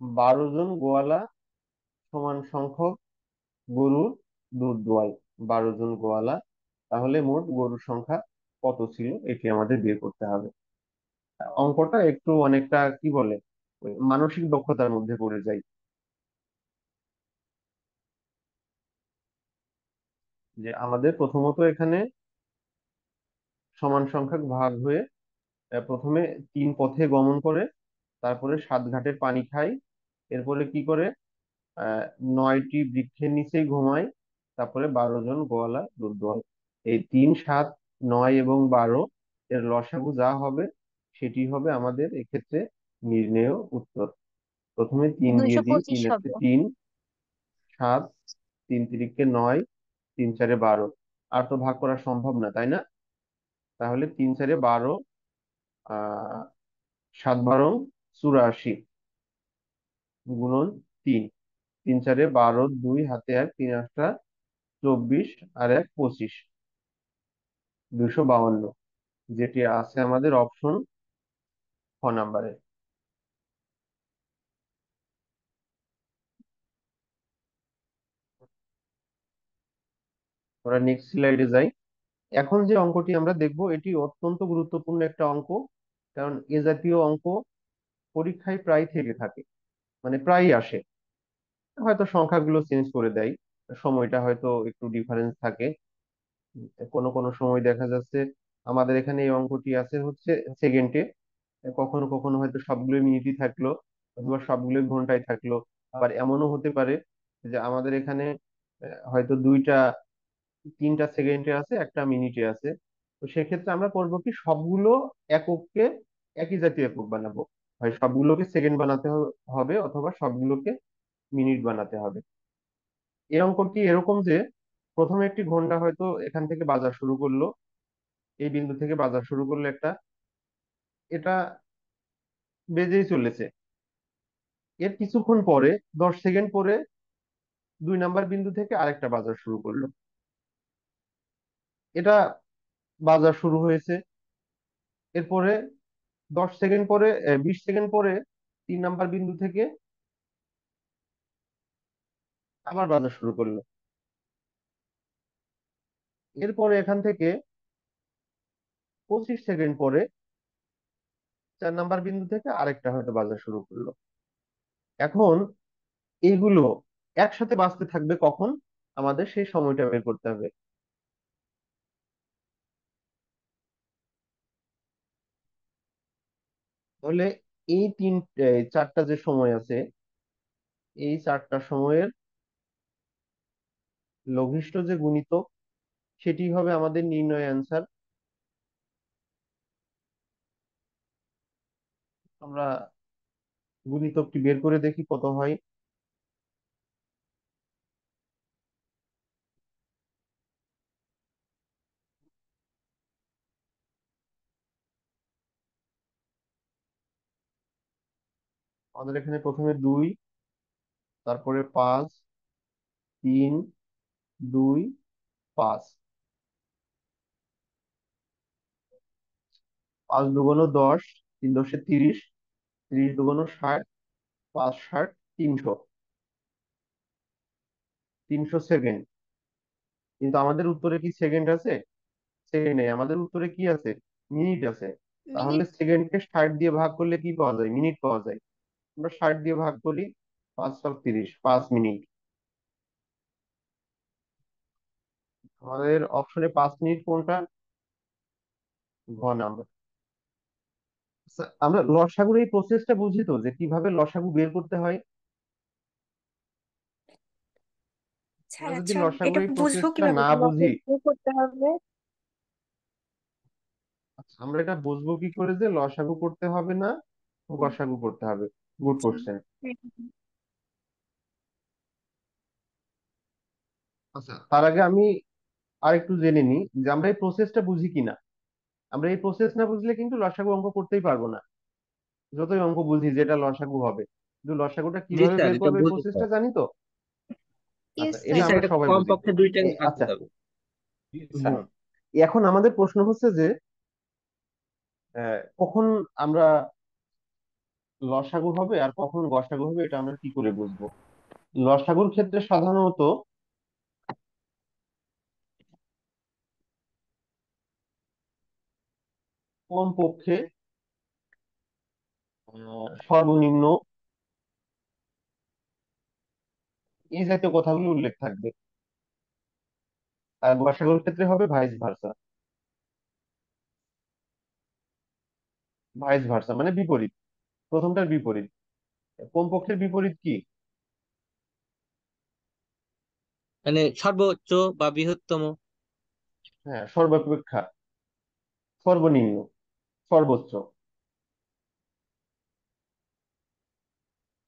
S1: 12 জন গোয়ালা সমান সংখ্যক গরুর দুধ দোয়ায়। 12 জন গোয়ালা, তাহলে মোট গরুর সংখ্যা কত ছিল এটি আমাদের বের করতে হবে। অঙ্কটা একটু অনেকটা কি বলে, ওই মানসিক দক্ষতার মধ্যে পড়ে যায়। যে আমাদের প্রথমত এখানে সমান সংখ্যক ভাগ হয়ে প্রথমে 3 পথে গমন করে, তারপরে 7 ঘাটের পানি খায়, এরপরে কি করে, আহ 9টি বৃক্ষের নিচেই ঘুমায়, তারপরে 12 জন গোয়ালা দুধ দোয়। এই 3, 7, 9 এবং 12 এর লসাগু যা হবে সেটি হবে আমাদের এক্ষেত্রে নির্ণেয় উত্তর। প্রথমে 3 দিয়ে
S8: দুইশো
S1: দিই,
S8: পঁচিশ
S1: 3
S8: হবে।
S1: 3, 7, 3 × 9, 3 × 4 = 12। আর তো ভাগ করা সম্ভব না, তাই না? তাহলে 3 × 4 = 12, 7 × 12 = 84 গুণন 3। 3 × 4 = 12, 2 হাতে 1, 3 × 8 = 24, আর 1 25, 252, যেটি আছে আমাদের অপশন খ নাম্বারে। আমরা নেক্সট স্লাইডে যাই। এখন যে অঙ্কটি আমরা দেখব এটি অত্যন্ত গুরুত্বপূর্ণ একটা অঙ্ক, কারণ এ জাতীয় অঙ্ক পরীক্ষায় প্রায় থেকে থাকে, মানে প্রায়ই আসে। হয়তো সংখ্যাগুলো চেঞ্জ করে দেয়, সময়টা হয়তো একটু ডিফারেন্স থাকে। কোনো কোনো সময় দেখা যাচ্ছে আমাদের এখানে এই অঙ্কটি আছে হচ্ছে সেকেন্ডে, কখনো কখনো হয়তো সবগুলো মিনিটই থাকলো, অথবা সবগুলো ঘন্টায় থাকলো। আবার এমনও হতে পারে যে আমাদের এখানে হয়তো 3টা সেকেন্ডে আছে, 1টা মিনিটে আছে। তো সেক্ষেত্রে আমরা করবো কি, সবগুলো এককে একই জাতীয় একক বানাবো। হয় সবগুলোকে সেকেন্ড বানাতে হবে, অথবা সবগুলোকে মিনিট বানাতে হবে। এই অঙ্কটি এরকম যে প্রথমে একটি ঘন্টা হয়তো এখান থেকে বাজার শুরু করলো, এই বিন্দু থেকে বাজার শুরু করলো একটা, এটা বেজেই চলেছে। এর কিছুক্ষণ পরে 10 সেকেন্ড পরে 2 নাম্বার বিন্দু থেকে আরেকটা বাজার শুরু করলো। এটা বাজার শুরু হয়েছে, এরপরে 10 সেকেন্ড পরে 20 সেকেন্ড পরে 3 নাম্বার বিন্দু থেকে আবার বাজার শুরু করলো। এরপরে এখান থেকে 25 সেকেন্ড পরে 4 নাম্বার বিন্দু থেকে আরেকটা হয়তো বাজার শুরু করলো। এখন এইগুলো একসাথে বাজতে থাকবে কখন, আমাদের সেই সময়টা বের করতে হবে। তাহলে এই 4টা যে সময় আছে, এই 4টা সময়ের লঘিষ্ঠ যে গুণিতক সেটি হবে আমাদের নির্ণয় অ্যান্সার। আমরা গুণিতকটি বের করে দেখি কত হয়। আমাদের এখানে প্রথমে 2, তারপরে 5, 3, 2, 5, 5 দুগুণ 10, 3 × 10 = 30, 30 দুগুণ 60, 5 × 60 = 300, 300 সেকেন্ড। কিন্তু আমাদের উত্তরে কি সেকেন্ড আছে? সেকেন্ড নেই, আমাদের উত্তরে কি আছে? মিনিট আছে। তাহলে
S8: মিনিট।
S1: সেকেন্ডকে 60 দিয়ে ভাগ করলে কি পাওয়া যায়? মিনিট পাওয়া যায়। আমরা 60 দিয়ে ভাগ করি, 5 × 30, 5 মিনিট। আমাদের অপশনে 5 মিনিট কোনটা? ঘ নাম্বার। আচ্ছা, আমরা লসাগুর এই প্রসেসটা বুঝি তো, যে কিভাবে লসাগু বের করতে হয়। আমরা যদি
S8: আচ্ছা,
S1: লসাগুর
S8: এটা
S1: এই
S8: বুঝবো
S1: প্রসেসটা
S8: কিভাবে
S1: না
S8: যে
S1: বুঝি,
S8: লসাগু বের করতে হবে?
S1: আচ্ছা, আমরা এটা বুঝবো কি করে যে লসাগু করতে হবে না গসাগু করতে হবে? গুড
S8: আচ্ছা,
S1: কোশ্চেন।
S8: হ্যাঁ,
S1: আচ্ছা, তার আগে আমি আরেকটু জেনে নিই যে আমরা এই প্রসেসটা বুঝি কিনা। আমরা এই প্রসেস না বুঝলে কিন্তু লসাগু অঙ্ক করতেই পারবো না, যতই অঙ্ক বুঝি যে এটা লসাগু হবে, কিন্তু লসাগুটা
S9: জি
S1: কিভাবে
S9: স্যার,
S1: বের
S9: এটা
S1: করবো এই
S9: বুঝি
S1: প্রসেসটা
S9: স্যার।
S1: জানি তো।
S8: ইয়েস
S1: আচ্ছা,
S9: জি
S1: এটা
S8: স্যার।
S9: স্যার,
S1: আমরা
S9: এটা
S1: সবাই বুঝি।
S9: কমপক্ষে 2 টাইম থাকতে
S1: আচ্ছা,
S9: হবে।
S1: স্যার, এখন আমাদের প্রশ্ন হচ্ছে যে কখন আমরা লসাগু হবে আর কখন গসাগু হবে এটা আমরা কি করে বুঝবো? লসাগুর ক্ষেত্রে সাধারণত কমপক্ষে সর্বনিম্ন এই জাতীয় কথাগুলো উল্লেখ থাকবে, আর গসাগুর ক্ষেত্রে হবে ভাইস ভার্সা। ভাইস ভার্সা মানে বিপরীত, প্রথমটার বিপরীত। কমপক্ষের বিপরীত কি?
S7: মানে সর্বোচ্চ বা বৃহত্তম।
S1: হ্যাঁ, সর্বাপেক্ষা, সর্বনিম্ন, সর্বোচ্চ।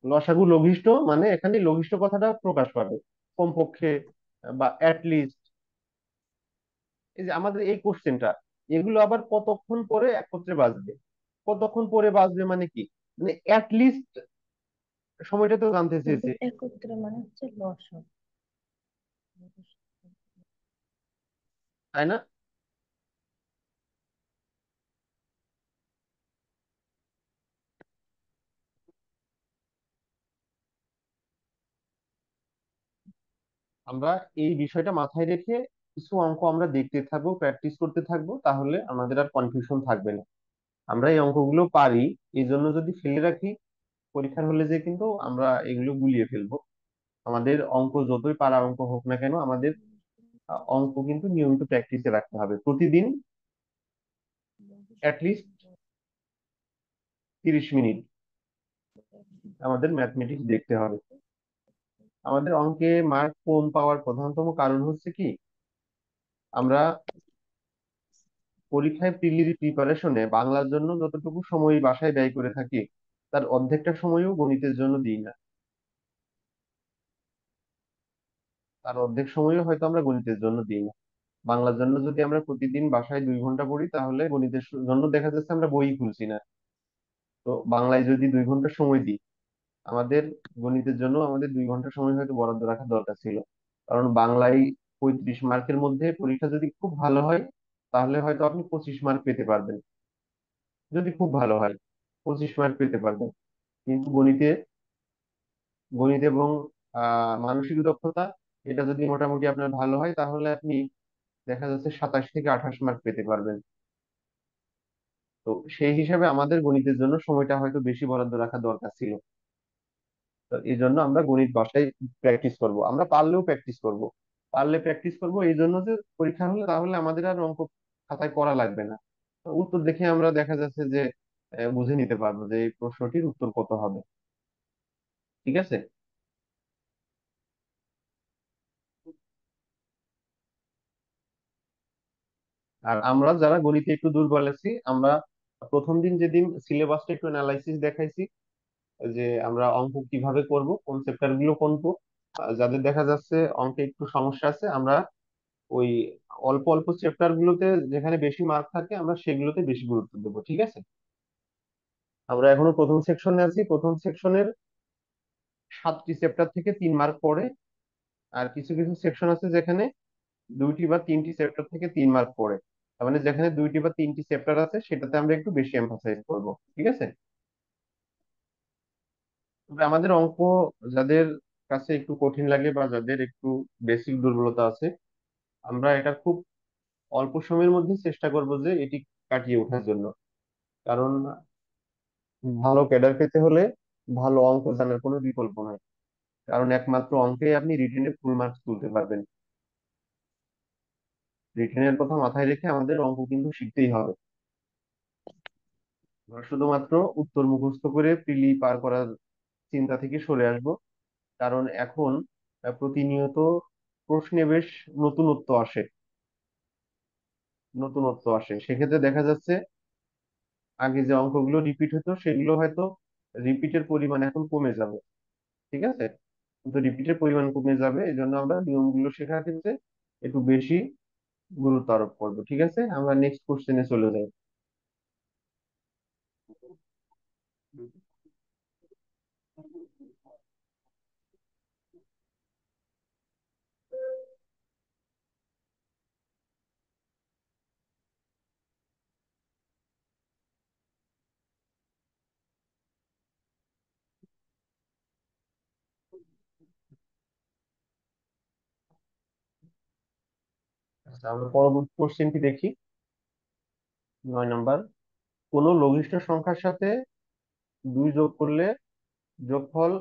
S1: লসাগু লঘিষ্ঠ মানে এখানে লঘিষ্ঠ কথাটা প্রকাশ পাবে, কমপক্ষে বা লিস্ট। এই যে আমাদের এই কোশ্চেনটা, এগুলো আবার কতক্ষণ পরে একত্রে বাজবে? কতক্ষণ পরে বাজবে মানে কি? মানে লিস্ট সময়টা তো জানতে চেয়েছে,
S4: একত্রে মানে হচ্ছে লসক।
S1: তাই না? আমরা এই বিষয়টা মাথায় রেখে কিছু অঙ্ক আমরা দেখতে থাকবো, প্র্যাকটিস করতে থাকবো, তাহলে আমাদের আর কনফিউশন থাকবে না। আমরা এই অঙ্কগুলো পারি, এই জন্য যদি ফেলে রাখি পরীক্ষার হলে যে কিন্তু আমরা এগুলো গুলিয়ে ফেলবো। আমাদের অঙ্ক যতই পারা অঙ্ক হোক না কেন, আমাদের অঙ্ক কিন্তু নিয়মিত প্র্যাকটিসে রাখতে হবে প্রতিদিন, লিস্ট 30 মিনিট আমাদের ম্যাথমেটিক্স দেখতে হবে। আমাদের অঙ্কে মার্ক কম পাওয়ার প্রধানতম কারণ হচ্ছে কি, আমরা পরীক্ষায় প্রিপারেশনে বাংলার জন্য যতটুকু সময় বাসায় ব্যয় করে থাকি, তার অর্ধেকটা সময়ও গণিতের জন্য দিই না। তার অর্ধেক সময়ও হয়তো আমরা গণিতের জন্য দিই না। বাংলার জন্য যদি আমরা প্রতিদিন বাসায় 2 ঘন্টা পড়ি, তাহলে গণিতের জন্য দেখা যাচ্ছে আমরা বই খুলছি না। তো বাংলায় যদি 2 ঘন্টা সময় দিই, আমাদের গণিতের জন্য আমাদের 2 ঘন্টা সময় হয়তো বরাদ্দ রাখা দরকার ছিল। কারণ বাংলায় 35 মার্কের মধ্যে পরীক্ষা যদি খুব ভালো হয়, তাহলে হয়তো আপনি 25 মার্ক পেতে পারবেন। যদি খুব ভালো হয় 25 মার্ক পেতে পারবেন। কিন্তু গণিতে, গণিত এবং মানসিক দক্ষতা, এটা যদি মোটামুটি আপনার ভালো হয়, তাহলে আপনি দেখা যাচ্ছে 27 থেকে 28 মার্ক পেতে পারবেন। তো সেই হিসাবে আমাদের গণিতের জন্য সময়টা হয়তো বেশি বরাদ্দ রাখা দরকার ছিল। তো এই জন্য আমরা গণিত বাসায় প্র্যাকটিস করব, আমরা পারলেও প্র্যাকটিস করব। পারলে প্র্যাকটিস করব এই জন্য যে পরীক্ষা হলে তাহলে আমাদের আর অঙ্ক খাতায় করা লাগবে না। তো উত্তর দেখে আমরা দেখা যাচ্ছে যে বুঝে নিতে পারবো যে এই প্রশ্নটির উত্তর কত হবে। ঠিক আছে? আর আমরা যারা গণিতে একটু দুর্বল আছি, আমরা প্রথম দিন যেদিন সিলেবাসটা একটু অ্যানালাইসিস দেখাইছি, যে আমরা অঙ্ক কিভাবে করব, কোন চ্যাপ্টার গুলো কোনটো, যাদের দেখা যাচ্ছে অঙ্কে একটু সমস্যা আছে, আমরা ওই অল্প অল্প চ্যাপ্টার গুলোতে যেখানে বেশি মার্ক থাকে আমরা সেগুলোতে বেশি গুরুত্ব দেবো। ঠিক আছে? আমরা এখনো প্রথম সেকশনে আছি, প্রথম সেকশনের 7টি চ্যাপ্টার থেকে 3 মার্ক পড়ে। আর কিছু কিছু সেকশন আছে যেখানে 2টি বা 3টি চ্যাপ্টার থেকে 3 মার্ক পড়ে। তার মানে যেখানে 2টি বা 3টি চ্যাপ্টার আছে সেটাতে আমরা একটু বেশি এমফাসাইজ করবো। ঠিক আছে? তবে আমাদের অঙ্ক যাদের কাছে একটু কঠিন লাগে বা যাদের একটু বেসিক দুর্বলতা আছে, আমরা এটা খুব অল্প সময়ের মধ্যে চেষ্টা করব যে এটি কাটিয়ে ওঠার জন্য। কারণ ভালো ক্যাডার পেতে হলে ভালো অঙ্ক জানার কোনো বিকল্প নাই। কারণ একমাত্র অঙ্কে আপনি রিটেনে ফুল মার্কস তুলতে পারবেন। রিটেনের কথা মাথায় রেখে আমাদের অঙ্ক কিন্তু শিখতেই হবে। আমরা শুধুমাত্র উত্তর মুখস্থ করে প্রিলি পার করার চিন্তা থেকে সরে আসব। কারণ এখন প্রতিনিয়ত প্রশ্নে বেশ নতুনত্ব আসে, নতুনত্ব আসে। সেক্ষেত্রে দেখা যাচ্ছে আগে যে অঙ্কগুলো রিপিট হতো সেগুলো হয়তো রিপিটের পরিমাণ এখন কমে যাবে। ঠিক আছে? কিন্তু রিপিটের পরিমাণ কমে যাবে, এই জন্য আমরা নিয়মগুলো শেখার ক্ষেত্রে একটু বেশি গুরুত্ব আরোপ করবো। ঠিক আছে, আমরা নেক্সট কোশ্চেনে চলে যাই। আচ্ছা, আমরা পরবর্তী কোশ্চেনটি দেখি। 9 নাম্বার, কোন লঘিষ্ঠ সংখ্যার সাথে 2 যোগ করলে যোগফল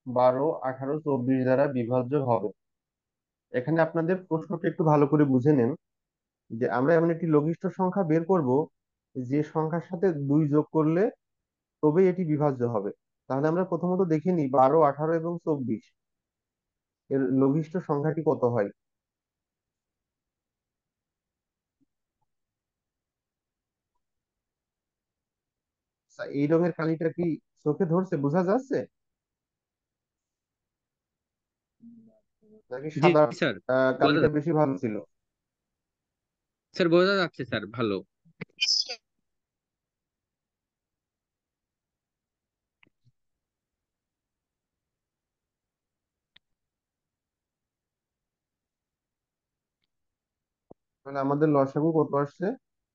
S1: 12, 18, 24 দ্বারা বিভাজ্য হবে। এখানে আপনাদের প্রশ্নটা একটু ভালো করে বুঝে নেন যে আমরা এমন একটি লঘিষ্ঠ সংখ্যা বের করব যে সংখ্যার সাথে 2 যোগ করলে তবেই এটি বিভাজ্য হবে। তাহলে আমরা প্রথমত দেখে নিই 12, 18 এবং 24 এর লঘিষ্ঠ সংখ্যাটি কত হয়। আচ্ছা, এই রঙের কালিটা কি চোখে ধরছে, বোঝা যাচ্ছে নাকি
S7: জি
S1: সাদা
S7: স্যার, বোঝা
S1: কালিটা
S7: যাচ্ছে।
S1: বেশি ভালো ছিল?
S7: স্যার বোঝা যাচ্ছে স্যার, ভালো।
S1: তাহলে আমাদের লসাগু কত আসছে?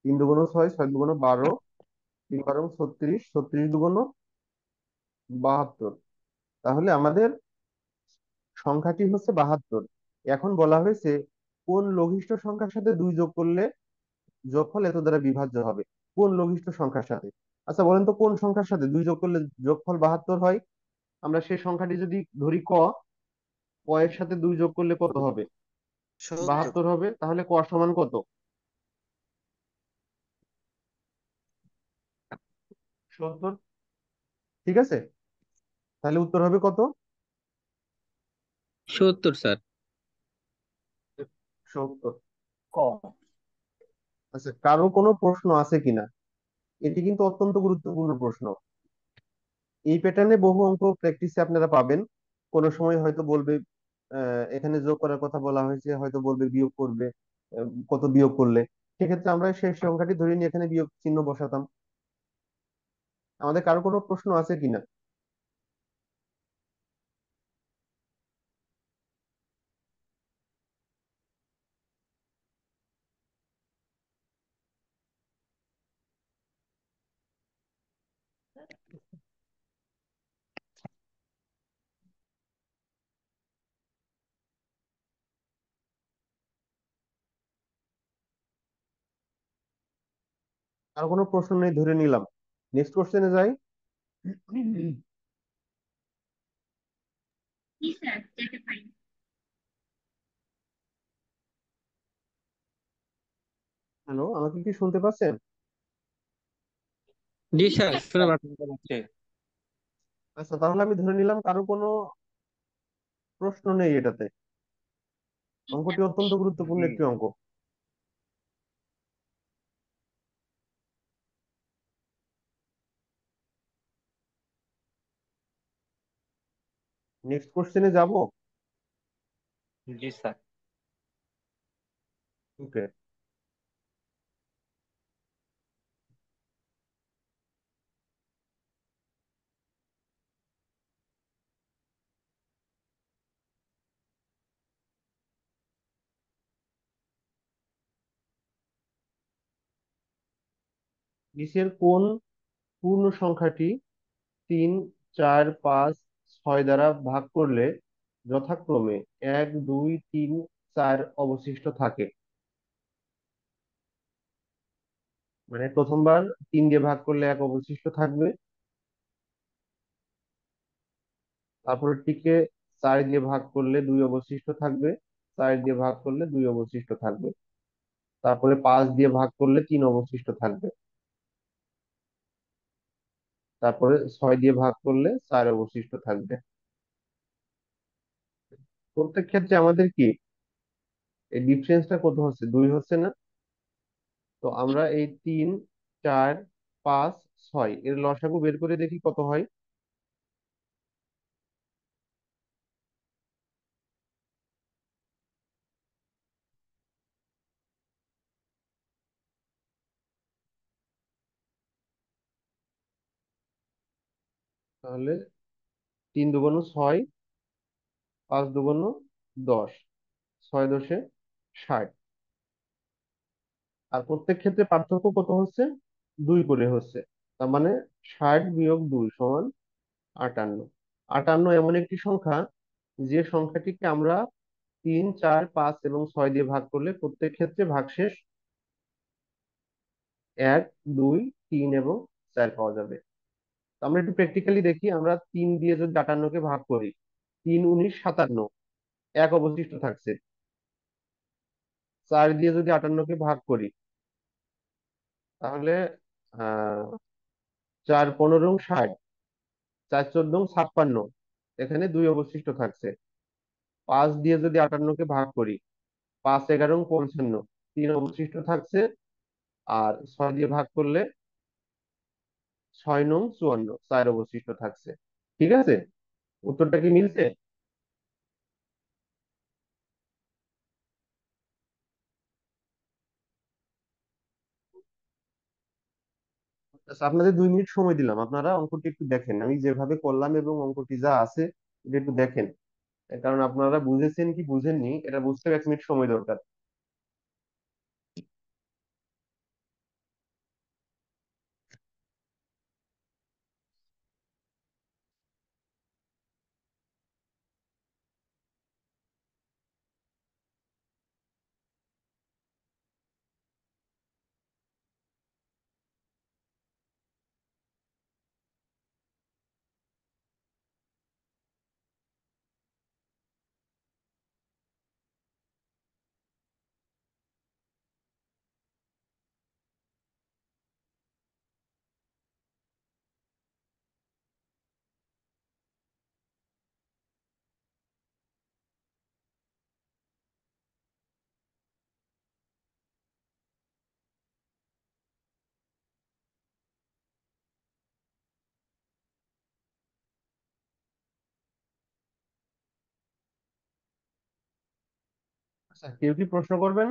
S1: 3 দুগুণ 6, 6 দুগুণ 12, 3 বারং 36, 36 দুগুণ 72। তাহলে আমাদের সংখ্যাটি হচ্ছে 72। এখন বলা হয়েছে কোন লঘিষ্ঠ সংখ্যার সাথে 2 যোগ করলে যোগফল এত দ্বারা বিভাজ্য হবে। কোন লঘিষ্ঠ সংখ্যার সাথে? আচ্ছা বলেন তো, কোন সংখ্যার সাথে 2 যোগ করলে যোগফল 72 হয়? আমরা সেই সংখ্যাটি যদি ধরি ক, ক এর সাথে 2 যোগ করলে কত হবে? 72 হবে। তাহলে ক সমান কত? 70। ঠিক আছে, তাহলে উত্তর হবে কত?
S7: 70 স্যার।
S1: 70।
S2: ক।
S1: আচ্ছা, কারো কোনো প্রশ্ন আছে কিনা? এটি কিন্তু অত্যন্ত গুরুত্বপূর্ণ প্রশ্ন। এই প্যাটার্নে বহু অঙ্ক প্র্যাকটিসে আপনারা পাবেন। কোনো সময় হয়তো বলবে এখানে যোগ করার কথা বলা হয়েছে, হয়তো বলবে বিয়োগ করবে, কত বিয়োগ করলে। সেক্ষেত্রে আমরা সেই সংখ্যাটি ধরে নিয়ে এখানে বিয়োগ চিহ্ন বসাতাম। আমাদের কারো কোনো প্রশ্ন আছে কিনা? আর কোনো প্রশ্ন নেই, ধরে নিলাম। নেক্সট কোশ্চেনে যাই। হ্যালো, আমাকে কি শুনতে পাচ্ছেন?
S7: জি স্যার, শুনে পাচ্ছি।
S1: আচ্ছা, তাহলে আমি ধরে নিলাম কারো কোনো প্রশ্ন নেই এটাতে। অঙ্কটি অত্যন্ত গুরুত্বপূর্ণ
S2: জি।
S1: একটি অঙ্ক। নেক্সট কোশ্চেনে যাব।
S2: জি স্যার।
S1: ওকে। নিচের কোন পূর্ণ সংখ্যাটি 3, 4, 5, 6 দ্বারা ভাগ করলে যথাক্রমে 1, 2, 3, 4 অবশিষ্ট থাকে? মানে প্রথমবার 3 দিয়ে ভাগ করলে 1 অবশিষ্ট থাকবে, তারপরটিকে 4 দিয়ে ভাগ করলে 2 অবশিষ্ট থাকবে, 4 দিয়ে ভাগ করলে 2 অবশিষ্ট থাকবে, তারপরে 5 দিয়ে ভাগ করলে 3 অবশিষ্ট থাকবে, তারপরে 6 দিয়ে ভাগ করলে 4 অবশিষ্ট থাকবে। প্রত্যেক ক্ষেত্রে আমাদের কি এই ডিফারেন্সটা কত হচ্ছে? 2 হচ্ছে না? তো আমরা এই 3, 4, 5, 6 এর লসাগু বের করে দেখি কত হয়। তাহলে 3 দুগুণ 6, 5 দুগুণ 10, 6 দশে 60। আর প্রত্যেক ক্ষেত্রে পার্থক্য কত হচ্ছে? 2 করে হচ্ছে। তার মানে 60 বিয়োগ 2 সমান 58। 58 এমন একটি সংখ্যা যে সংখ্যাটিকে আমরা তিন, চার, পাঁচ এবং ছয় দিয়ে ভাগ করলে প্রত্যেক ক্ষেত্রে ভাগশেষ এক, দুই, তিন এবং চার পাওয়া যাবে। তো আমরা একটু প্র্যাকটিক্যালি দেখি, আমরা তিন দিয়ে যদি 58-কে ভাগ করি, 3 × 19 = 57, এক অবশিষ্ট থাকছে। চার দিয়ে যদি 58-কে ভাগ করি, তাহলে 4 × 15 = 60, 4 × 14 = 56, এখানে দুই অবশিষ্ট থাকছে। পাঁচ দিয়ে যদি 58-কে ভাগ করি, 5 × 11 = 55, তিন অবশিষ্ট থাকছে। আর ছয় দিয়ে ভাগ করলে 6 × 9 = 54, চার অবশিষ্ট থাকছে। ঠিক আছে, উত্তরটা কি মিলছে? আচ্ছা, আপনাদের 2 মিনিট সময় দিলাম, আপনারা অঙ্কটি একটু দেখেন, আমি যেভাবে করলাম এবং অঙ্কটি যা আছে এটা একটু দেখেন। কারণ আপনারা বুঝেছেন কি বুঝেননি এটা বুঝতে 1 মিনিট সময় দরকার। আচ্ছা, কেউ কি প্রশ্ন করবেন?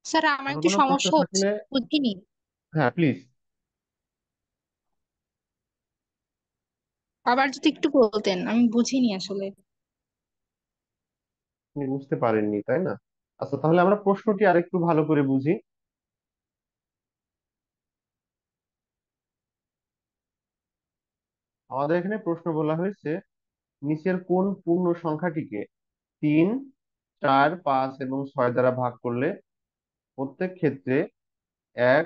S8: স্যার আমার
S1: কোনো
S8: একটু
S1: কোনো প্রশ্ন
S8: সমস্যা হচ্ছে,
S1: থাকলে,
S8: বুঝিনি।
S1: হ্যাঁ প্লিজ।
S8: আবার যদি একটু বলতেন, আমি বুঝিনি আসলে।
S1: আপনি বুঝতে পারেননি তাই না? আচ্ছা, তাহলে আমরা প্রশ্নটি আরেকটু ভালো করে বুঝি। আমাদের এখানে প্রশ্ন বলা হয়েছে, নিচের কোন পূর্ণ সংখ্যাটিকে 3, 4, 5 এবং 6 দ্বারা ভাগ করলে প্রত্যেক ক্ষেত্রে 1,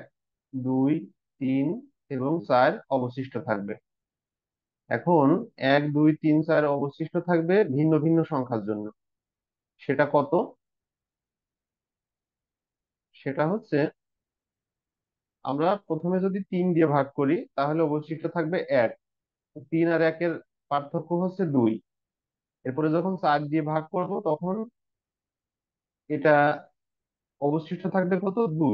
S1: 2, 3 এবং 4 অবশিষ্ট থাকবে। এখন 1, 2, 3, 4 অবশিষ্ট থাকবে ভিন্ন ভিন্ন সংখ্যার জন্য। সেটা কত? সেটা হচ্ছে, আমরা প্রথমে যদি 3 দিয়ে ভাগ করি তাহলে অবশিষ্ট থাকবে 1, 3 আর 1-এর পার্থক্য হচ্ছে 2। এরপরে যখন 4 দিয়ে ভাগ করব তখন এটা অবশিষ্ট থাকবে কত? 2।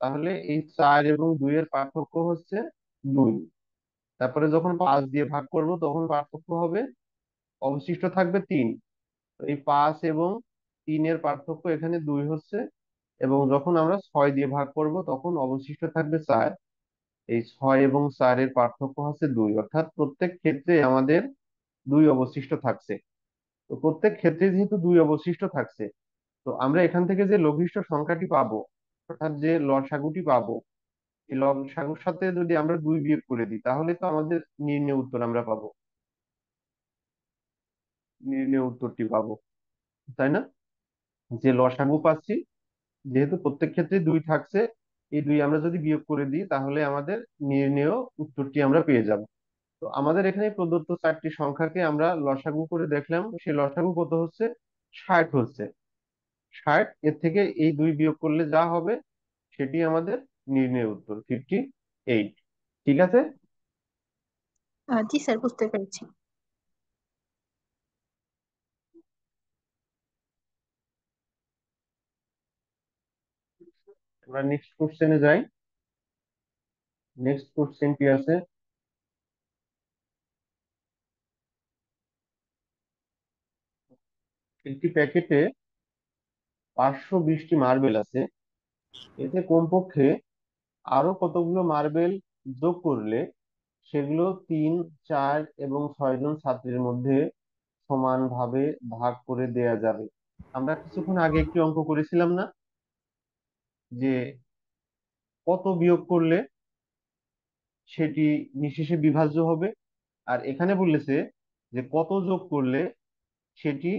S1: তাহলে এই 4 এবং 2 এর পার্থক্য হচ্ছে 2। তারপরে যখন 5 দিয়ে ভাগ করব তখন পার্থক্য হবে, অবশিষ্ট থাকবে 3। এই 5 এবং 3 এর পার্থক্য এখানে 2 হচ্ছে। এবং যখন আমরা 6 দিয়ে ভাগ করব তখন অবশিষ্ট থাকবে 4। এই 6 এবং 4 এর পার্থক্য হচ্ছে 2, অর্থাৎ প্রত্যেক ক্ষেত্রে আমাদের 2 অবশিষ্ট থাকছে। তো প্রত্যেক ক্ষেত্রে যেহেতু 2 অবশিষ্ট থাকছে, তো আমরা এখান থেকে যে লঘিষ্ঠ সংখ্যাটি পাবো, অর্থাৎ যে লসাগুটি পাবো, এই লসাগুর সাথে যদি আমরা 2 বিয়োগ করে দিই তাহলে তো আমাদের নির্ণয় উত্তর আমরা পাবো, নির্ণয় উত্তরটি পাবো, তাই না? যে লসাগু পাচ্ছি, যেহেতু প্রত্যেক ক্ষেত্রে 2 থাকছে, এই 2 আমরা যদি বিয়োগ করে দিই তাহলে আমাদের নির্ণেয় উত্তরটি আমরা পেয়ে যাব। তো আমাদের এখানে প্রদত্ত 4টি সংখ্যাকে আমরা লসাগু করে দেখলাম, সেই লসাগু কত হচ্ছে? 60 হচ্ছে। 60, এর থেকে এই 2 বিয়োগ করলে যা হবে সেটি আমাদের নির্ণয় উত্তর 58। ঠিক আছে,
S8: জি স্যার, বুঝতে পেরেছি।
S1: আমরা নেক্সট কোশ্চেনে যাই। নেক্সট কোশ্চেনটি আছে, একটি প্যাকেটে 520টি মার্বেল আছে, এতে কমপক্ষে আরো কতগুলো মার্বেল যোগ করলে সেগুলো 3, 4 এবং 6 জন ছাত্রের মধ্যে সমানভাবে ভাগ করে দেয়া যাবে। আমরা কিছুক্ষণ আগে একটি অঙ্ক করেছিলাম না, যে কত বিয়োগ করলে সেটি নিঃশেষে বিভাজ্য হবে। আর এখানে বলেছে যে কত যোগ করলে সেটি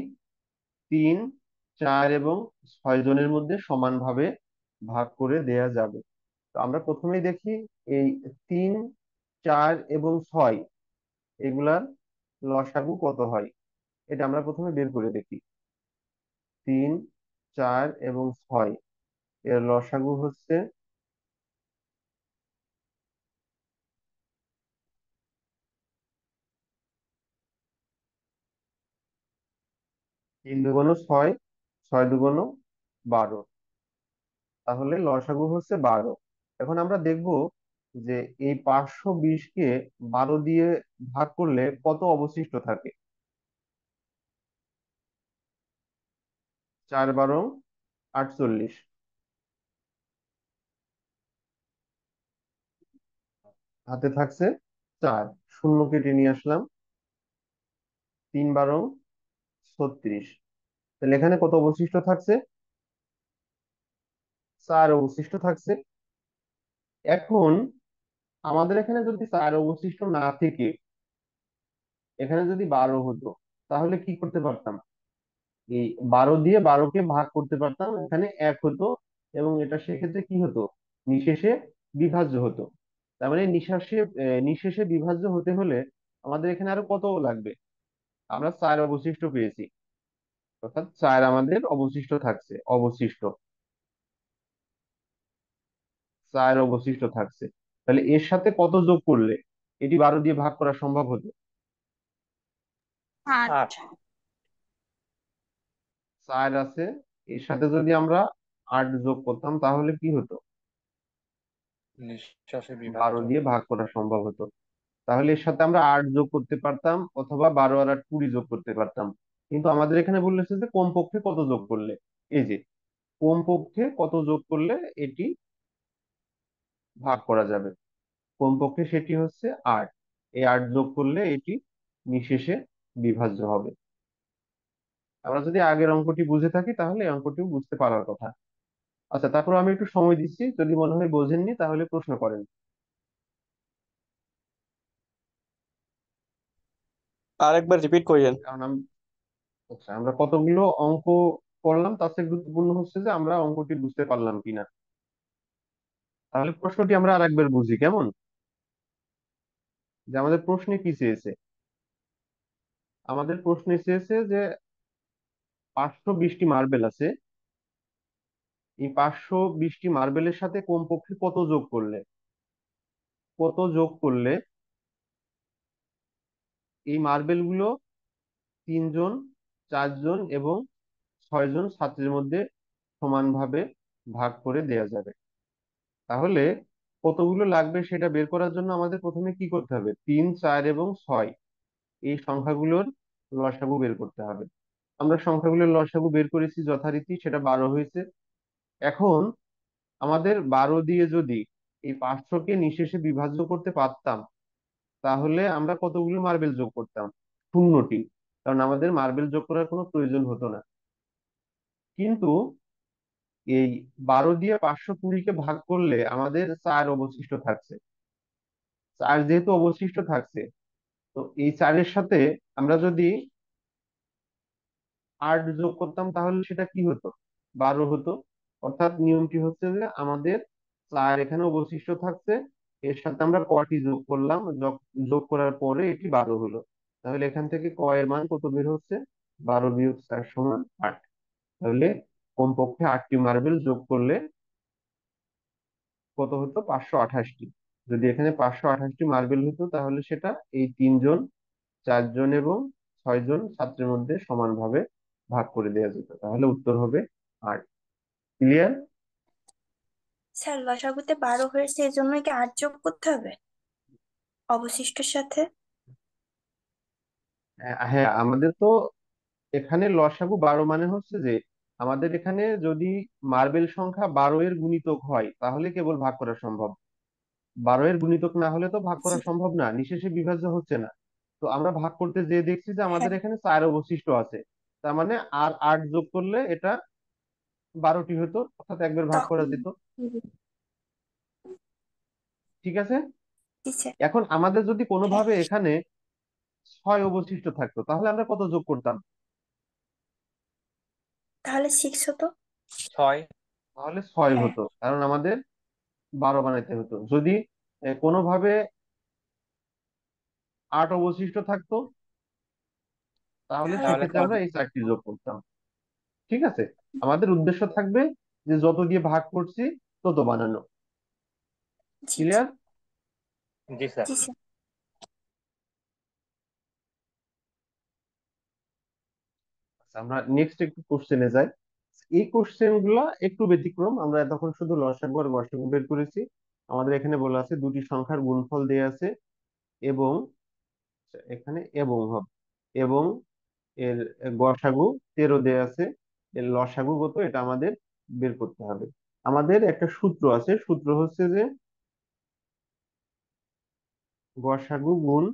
S1: 3, 4 এবং 6 জনের মধ্যে সমানভাবে ভাগ করে দেয়া যাবে। তো আমরা প্রথমেই দেখি এই 3, 4 এবং 6 এগুলার লসাগু কত হয়, এটা আমরা প্রথমে বের করে দেখি। 3, 4 এবং 6 এর লসাগু হচ্ছে 3 দুগুণ 6, 6 দুগুণ 12, তাহলে লসাগু হচ্ছে 12। এখন আমরা দেখব যে এই 520 কে 12 দিয়ে ভাগ করলে কত অবশিষ্ট থাকে। 4 12 48, হাতে থাকছে 4, শূন্য কেটে নিয়ে আসলাম। 3 12 36, তাহলে এখানে কত অবশিষ্ট থাকছে? 4 অবশিষ্ট থাকছে। এখন আমাদের এখানে যদি 4 অবশিষ্ট না থেকে এখানে যদি 12 হতো, তাহলে কি করতে পারতাম? এই 12 দিয়ে 12কে ভাগ করতে পারতাম, এখানে 1 হতো এবং এটা সেক্ষেত্রে কি হতো? নিঃশেষে বিভাজ্য হতো। তার মানে নিঃশেষে বিভাজ্য হতে হলে আমাদের এখানে আরো কত লাগবে? আমরা 4 অবশিষ্ট পেয়েছি, অর্থাৎ 4 আমাদের অবশিষ্ট থাকছে, অবশিষ্ট 4 অবশিষ্ট থাকছে। তাহলে এর সাথে কত যোগ করলে এটি 12 দিয়ে ভাগ করা সম্ভব হতো?
S8: 8।
S1: 4 আছে, এর সাথে যদি আমরা 8 যোগ করতাম তাহলে কি হতো?
S2: নিঃশ্বাসে
S1: 12
S2: বিভাজ্য।
S1: দিয়ে ভাগ করা সম্ভব হতো। তাহলে এর সাথে আমরা 8 যোগ করতে পারতাম, অথবা 12 আর 8 20 যোগ করতে পারতাম। কিন্তু আমাদের এখানে বলেছে যে কমপক্ষে কত যোগ করলে, এই যে কমপক্ষে কত যোগ করলে এটি ভাগ করা যাবে। কমপক্ষে সেটি হচ্ছে 8। এই 8 যোগ করলে এটি নিঃশেষে বিভাজ্য হবে। আমরা যদি আগের অঙ্কটি বুঝে থাকি তাহলে এই অঙ্কটিও বুঝতে পারার কথা। আচ্ছা, তারপর আমি একটু সময় দিচ্ছি, যদি মনে হয় বোঝেননি তাহলে প্রশ্ন করেন।
S5: আরেকবার রিপিট করিলেন।
S1: কারণ আচ্ছা, আমরা কতগুলো অঙ্ক করলাম তার থেকে গুরুত্বপূর্ণ হচ্ছে যে আমরা অঙ্কটি বুঝতে পারলাম কিনা। তাহলে প্রশ্নটি আমরা আরেকবার বুঝি, কেমন? যে আমাদের প্রশ্নে কি চেয়েছে? আমাদের প্রশ্নে চেয়েছে যে 520টি মার্বেল আছে, এই 520টি মার্বেলের সাথে কমপক্ষে কত যোগ করলে এই মার্বেল গুলো 3 জন, 4 জন এবং 6 জন ছাত্রের মধ্যে সমানভাবে ভাগ করে দেয়া যাবে। তাহলে কতগুলো লাগবে সেটা বের করার জন্য আমাদের প্রথমে কি করতে হবে? 3, 4 এবং 6 এই সংখ্যাগুলোর লসাগু বের করতে হবে। আমরা সংখ্যাগুলোর লসাগু বের করেছি যথারীতি, সেটা 12 হয়েছে। এখন আমাদের 12 দিয়ে যদি এই 500কে নিঃশেষে বিভাজ্য করতে পারতাম, তাহলে আমরা কতগুলো মার্বেল যোগ করতাম? 0টি, কারণ আমাদের মার্বেল যোগ করার কোনো প্রয়োজন হতো না। কিন্তু এই 12 দিয়ে 520কে ভাগ করলে আমাদের 4 অবশিষ্ট থাকছে। 4 যেহেতু অবশিষ্ট থাকছে, তো এই 4-এর সাথে আমরা যদি 8 যোগ করতাম তাহলে সেটা কি হতো? 12 হতো। অর্থাৎ নিয়মটি হচ্ছে যে আমাদের 4 এখানে অবশিষ্ট থাকছে, এর সাথে আমরা কটি যোগ করলাম, যোগ করার পরে এটি 12 হলো। তাহলে এখান থেকে ক এর মান কত বের হচ্ছে? 12 বিয়োগ 4 সমান 8। তাহলে কমপক্ষে 8টি মার্বেল যোগ করলে কত হতো? 528টি। যদি এখানে 528টি মার্বেল হতো তাহলে সেটা এই 3 জন, 4 জন এবং 6 জন ছাত্রের মধ্যে সমানভাবে ভাগ করে দেওয়া যেত। তাহলে উত্তর হবে 8। ক্লিয়ার?
S10: স্যার লসাগুতে 12 হয়েছে এই জন্য কি 8 যোগ করতে হবে অবশিষ্টের সাথে?
S1: হ্যাঁ, আমাদের তো এখানে লসাগু 12 মানে হচ্ছে যে আমাদের এখানে যদি মার্বেল সংখ্যা 12 এর গুণিতক হয় তাহলে কেবল ভাগ করা সম্ভব। 12 এর গুণিতক না হলে তো ভাগ
S10: জি।
S1: করা সম্ভব না, নিঃশেষে বিভাজ্য হচ্ছে না। তো আমরা ভাগ করতে যেয়ে দেখছি যে আমাদের
S10: হ্যাঁ।
S1: এখানে 4 অবশিষ্ট আছে, তার মানে আর 8 যোগ করলে এটা 12টি হতো, অর্থাৎ একবার ভাগ করা
S10: তখন
S1: যেত। ঠিক আছে?
S10: জি স্যার।
S1: এখন আমাদের যদি
S10: হ্যাঁ,
S1: কোনোভাবে এখানে 6 অবশিষ্ট থাকতো তাহলে আমরা কত যোগ করতাম?
S10: তাহলে 6 হতো।
S2: 6।
S1: তাহলে 6
S10: হ্যাঁ,
S1: হতো, কারণ আমাদের 12 বানাইতে হতো। যদি কোনোভাবে 8 অবশিষ্ট থাকতো তাহলে
S10: তাহলে
S2: তাহলে
S1: সেক্ষেত্রে
S10: কত?
S1: আমরা এই 4টি যোগ করতাম। ঠিক আছে, আমাদের উদ্দেশ্য থাকবে যে যত দিয়ে ভাগ করছি তত বানানো।
S10: জি জি।
S1: ক্লিয়ার?
S2: জি স্যার।
S10: জি স্যার।
S1: আমরা নেক্সট একটু কোশ্চেনে যাই। এই কোশ্চেন গুলা একটু ব্যতিক্রম, আমরা এতক্ষণ শুধু লসাগু আর গসাগু বের করেছি। আমাদের এখানে বলা আছে দুটি সংখ্যার গুণফল দেয়া আছে এবং এখানে এবং হবে, এবং এর গসাগু 13 দেয়া আছে, এর লসাগু কত এটা আমাদের বের করতে হবে। আমাদের একটা সূত্র আছে, সূত্র হচ্ছে যে গসাগু গুণ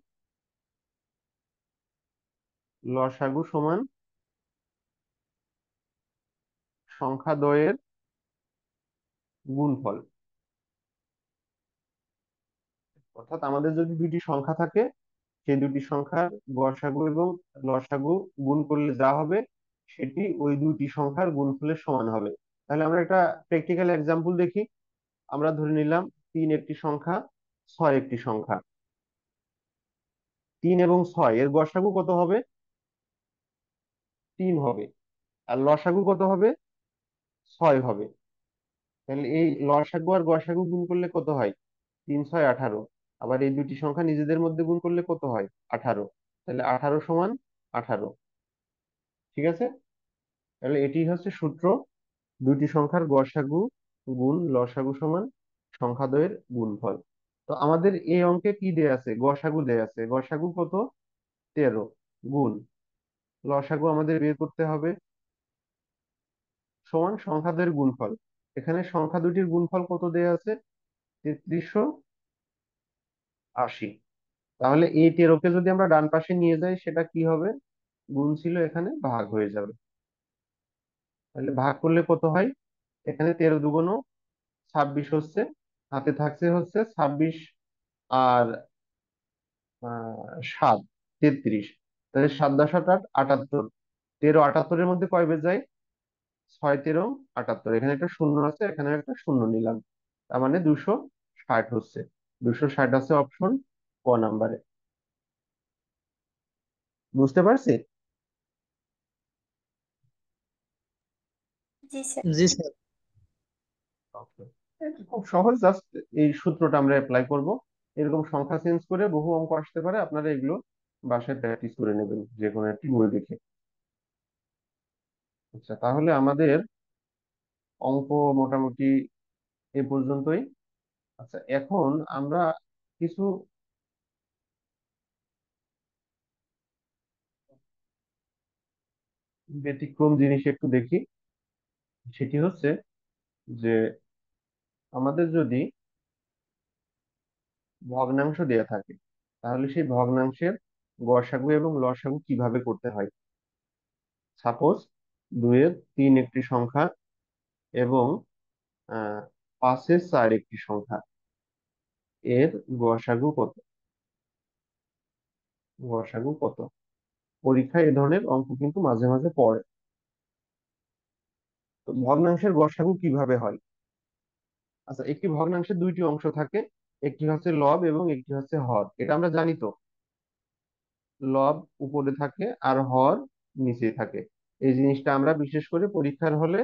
S1: লসাগু সমান সংখ্যা দ্বয়ের গুণফল। অর্থাৎ আমাদের যদি দুইটি সংখ্যা থাকে, সেই দুটি সংখ্যার গসাগু এবং লসাগু গুণ করলে যা হবে সেটি ওই দুইটি সংখ্যার গুণফলের সমান হবে। তাহলে আমরা একটা প্র্যাকটিক্যাল এক্সাম্পল দেখি। আমরা ধরে নিলাম 3 একটি সংখ্যা, 6 একটি সংখ্যা। 3 এবং 6 এর গসাগু কত হবে? 3 হবে। আর লসাগু কত হবে? 6 হবে। তাহলে এই লসাগু আর গসাগু গুণ করলে কত হয়? 3 6 18। আবার এই দুটি সংখ্যা নিজেদের মধ্যে গুণ করলে কত হয়? 18। তাহলে 18 সমান 18। ঠিক আছে, তাহলে এটি হচ্ছে সূত্র, দুইটি সংখ্যার গসাগু গুণ লসাগু সমান সংখ্যাদ্বয়ের গুণফল। তো আমাদের এই অঙ্কে কি দেয়া আছে? গসাগু দেয়া আছে। গসাগু কত? 13 গুণ লসাগু আমাদের বের করতে হবে সমান সংখ্যাদ্বয়ের গুণফল। এখানে সংখ্যা দুটির গুণফল কত দেয়া আছে? 3380। তাহলে এই 13 কে যদি আমরা ডান পাশে নিয়ে যাই সেটা কি হবে? গুণ ছিল, এখানে ভাগ হয়ে যাবে। তাহলে ভাগ করলে কত হয়? এখানে 13 দুগুণ 26 হচ্ছে, হাতে থাকছে হচ্ছে 26 আর 7 33। তাহলে 7 10 8 78। 13 78-এর মধ্যে কয় যায়? 6 13 78। এখানে একটা শূন্য আছে, এখানে একটা শূন্য নিলাম, তার মানে 260 হচ্ছে। 260 আছে অপশন ক নাম্বারে। বুঝতে পারছি?
S10: জি স্যার।
S2: জি স্যার।
S1: Okay. এটা খুব সহজ, জাস্ট এই সূত্রটা আমরা অ্যাপ্লাই করব। এরকম সংখ্যা চেঞ্জ করে বহু অঙ্ক আসতে পারে, আপনারা এগুলো বাসায় প্র্যাকটিস করে নেবেন যে কোনো একটি বই দেখে। আচ্ছা, তাহলে আমাদের অঙ্ক মোটামুটি এ পর্যন্তই। আচ্ছা, এখন আমরা কিছু ব্যতিক্রম জিনিস একটু দেখি। সেটি হচ্ছে যে আমাদের যদি ভগ্নাংশ দেয়া থাকে তাহলে সেই ভগ্নাংশের গসাগু এবং লসাগু কিভাবে করতে হয়। সাপোজ 2-এর 3 একটি সংখ্যা এবং 5-এর 4 একটি সংখ্যা, এর গসাগু কত? গসাগু কত? পরীক্ষায় এ ধরনের অঙ্ক কিন্তু মাঝে মাঝে পড়ে। তো ভগ্নাংশের গসাগু কিভাবে হয়? আচ্ছা, একটি ভগ্নাংশের দুইটি অংশ থাকে, একটি হচ্ছে লব এবং একটি হচ্ছে হর। এটা আমরা জানি তো, লব উপরে থাকে আর হর নিচে থাকে। এই জিনিসটা আমরা বিশেষ করে পরীক্ষার হলে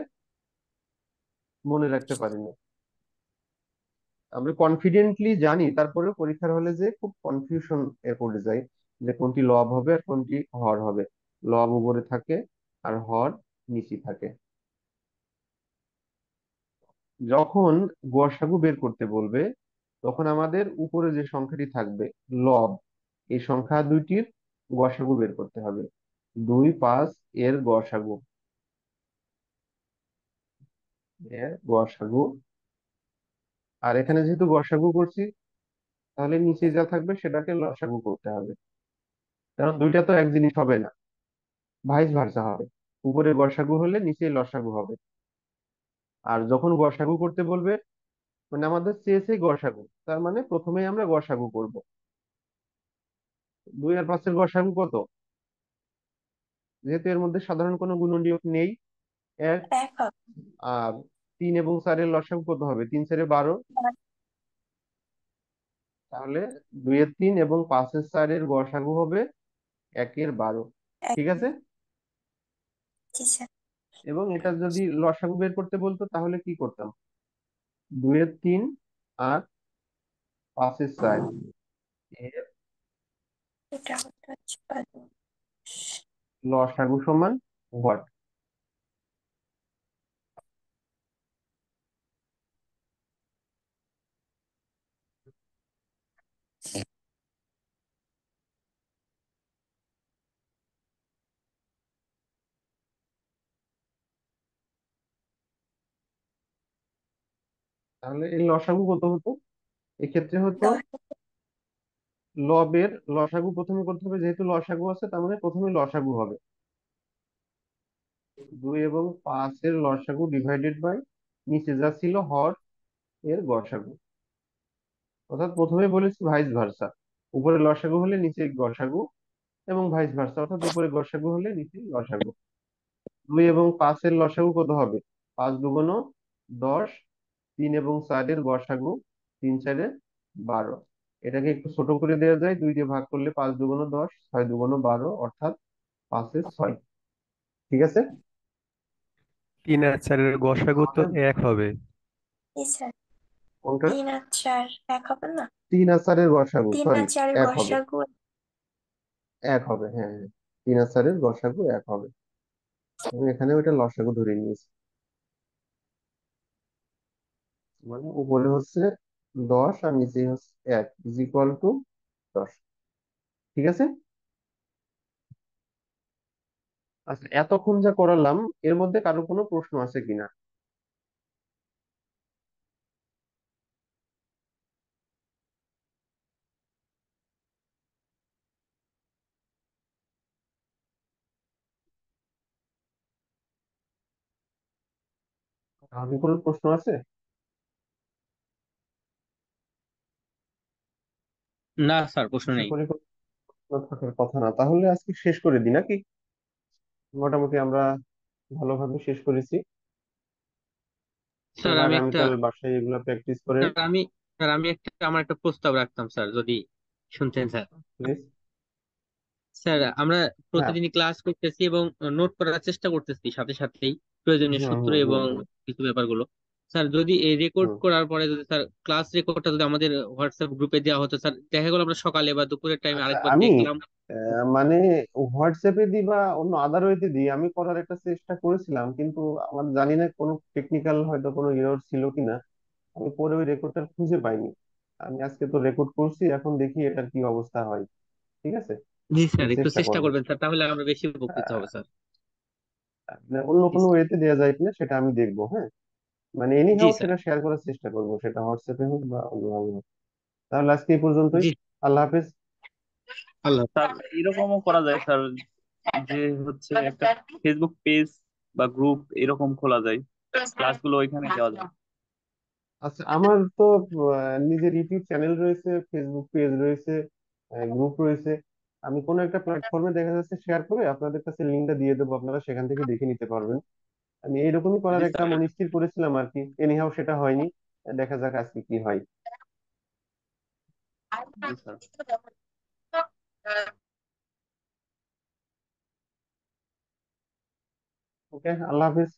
S1: মনে রাখতে পারি না। আমরা কনফিডেন্টলি জানি, তারপরে পরীক্ষার হলে যে খুব কনফিউশন এ পড়ে যায় যে কোনটি লব হবে আর কোনটি হর হবে। লব উপরে থাকে আর হর নিচে থাকে। যখন গসাগু বের করতে বলবে তখন আমাদের উপরে যে সংখ্যাটি থাকবে লব, এই সংখ্যা দুইটির গসাগু বের করতে হবে। 2 5 এর গসাগু, এর গসাগু। আর এখানে যেহেতু গসাগু করছি তাহলে নিচে যা থাকবে সেটাকে লসাগু করতে হবে, কারণ দুইটা তো এক জিনিস হবে না, ভাইস ভার্সা হবে। উপরে গসাগু হলে নিচে লসাগু হবে। আর যখন গসাগু করতে বলবে মানে আমাদের চেয়েছে গসাগু, তার মানে প্রথমেই আমরা গসাগু করব। 2 আর 5-এর গসাগু কত? যেহেতু এর মধ্যে সাধারণ কোনো গুণনীয়ক নেই, 1।
S10: এক হবে।
S1: আর 3 এবং 4-এর লসাগু কত হবে? 3 4-এ 12। তাহলে 2-এর 3 এবং 5-এর 4-এর গসাগু হবে 1-এর 12।
S10: এক।
S1: ঠিক আছে।
S10: জি স্যার।
S1: এবং এটা যদি লসাগু বের করতে বলতো তাহলে কি করতাম? 2-এর 3 আর 5-এর 4 এর
S10: এটা হচ্ছে
S1: লসাগু সমান হোয়াট? তাহলে এই লসাগু কত হতো? এক্ষেত্রে হতো
S10: 10।
S1: লবের লসাগু প্রথমে করতে হবে, যেহেতু লসাগু আছে তার মানে প্রথমে লসাগু হবে 2 এবং 5-এর লসাগু ডিভাইডেড বাই নিচে যা ছিল হর এর গসাগু। অর্থাৎ প্রথমে বলেছি ভাইস ভার্সা, উপরে লসাগু হলে নিচে গসাগু, এবং ভাইস ভার্সা অর্থাৎ উপরে গসাগু হলে নিচে লসাগু। 2 এবং 5-এর লসাগু কত হবে? 5 2 10। 3 এবং 4-এর গসাগু 3 4-এ 12। এটাকে একটু ছোট করে দেওয়া যায়, 2 দিয়ে ভাগ করলে 5 2 10, 6 2 12, অর্থাৎ 5-এর 6। ঠিক আছে।
S3: 3 আর 4-এর গসাগু তো
S1: আমাদের
S3: 1 হবে।
S10: জি স্যার।
S1: কোনটা?
S10: 3 আর 4 এক হবে না?
S1: 3 আর 4-এর গসাগু,
S10: 3 আর
S1: সরি,
S10: 4-এর
S1: 1 হবে।
S10: গসাগু।
S1: 1 হবে, হ্যাঁ হ্যাঁ। 3 আর 4-এর গসাগু 1 হবে। আমি এখানে ওইটা লসাগু ধরে নিয়েছি। মানে উপরে হচ্ছে 10 আর নিচে হচ্ছে 1 ইজ ইকুয়াল টু 10। ঠিক আছে। আচ্ছা, এতক্ষণ যা করালাম এর মধ্যে কারো কোনো প্রশ্ন আছে কিনা? কারো কোনো প্রশ্ন আছে?
S7: না স্যার, প্রশ্ন
S1: আশা
S7: নেই।
S1: করি কোনো প্রশ্ন থাকার কথা না। তাহলে আজকে শেষ করে দিই নাকি? মোটামুটি আমরা ভালোভাবে শেষ করেছি।
S7: স্যার
S1: তোমরা
S7: আমি একটা
S1: আগামীকাল বাসায় এগুলো প্র্যাকটিস করে
S7: স্যার আমি স্যার আমি একটা আমার একটা প্রস্তাব রাখতাম স্যার, যদি শুনতেন স্যার।
S1: প্লিজ।
S7: স্যার আমরা
S1: হ্যাঁ।
S7: প্রতিদিনই ক্লাস করতেছি এবং নোট করার চেষ্টা করতেছি, সাথে সাথেই প্রয়োজনীয়
S1: হুম
S7: সূত্র
S1: হুম হুম
S7: এবং
S1: হুম
S7: কিছু ব্যাপারগুলো। স্যার যদি এই রেকর্ড
S1: হুম।
S7: করার পরে যদি স্যার ক্লাস রেকর্ডটা যদি আমাদের হোয়াটসঅ্যাপ গ্রুপে দেওয়া হতো স্যার, দেখা গেল আমরা সকালে বা দুপুরের টাইমে
S1: আচ্ছা,
S7: আরেকবার
S1: আমি
S7: দেখলাম।
S1: মানে হোয়াটসঅ্যাপে দিই বা অন্য আদার ওয়েতে দিই, আমি করার একটা চেষ্টা করেছিলাম, কিন্তু আমার জানি না কোনো টেকনিক্যাল হয়তো কোনো এরর ছিল কিনা। আমি পরে ওই রেকর্ডটা খুঁজে পাইনি। আমি আজকে তো রেকর্ড করছি, এখন দেখি এটার কি অবস্থা হয়। ঠিক আছে।
S7: জি
S1: আমি
S7: স্যার, একটু
S1: চেষ্টা
S7: চেষ্টা
S1: করব।
S7: করবেন স্যার, তাহলে আমরা বেশি উপকৃত হবো
S1: আহ,
S7: স্যার।
S1: অন্য
S7: জি
S1: কোনো
S7: স্যার।
S1: ওয়েতে দেওয়া যায় কিনা সেটা আমি দেখবো, হ্যাঁ। মানে
S7: জি
S1: এনিহাও
S7: স্যার।
S1: সেটা শেয়ার করার চেষ্টা করব, সেটা হোয়াটসঅ্যাপে হোক বা অন্যভাবে হোক। তাহলে আজকে এই পর্যন্তই।
S7: জি।
S1: আল্লাহ হাফেজ।
S7: আল্লাহ।
S9: স্যার এরকমও করা যায় স্যার, যে হচ্ছে একটা ফেসবুক পেজ বা গ্রুপ এরকম খোলা যায়, ক্লাসগুলো ওইখানে দেওয়া যায়।
S1: আচ্ছা, আমার তো নিজের ইউটিউব চ্যানেল রয়েছে, ফেসবুক পেজ রয়েছে, গ্রুপ রয়েছে। আমি কোনো একটা প্ল্যাটফর্মে দেখা যাচ্ছে শেয়ার করে আপনাদের কাছে লিঙ্কটা দিয়ে দেবো, আপনারা সেখান থেকে দেখে নিতে পারবেন। আমি এরকমই করার
S9: জি
S1: একটা
S9: স্যার।
S1: মনস্থির করেছিলাম আর কি, এনিহাও সেটা হয়নি। দেখা যাক আজকে কি হয়।
S9: জি স্যার।
S1: ওকে, আল্লাহ হাফেজ।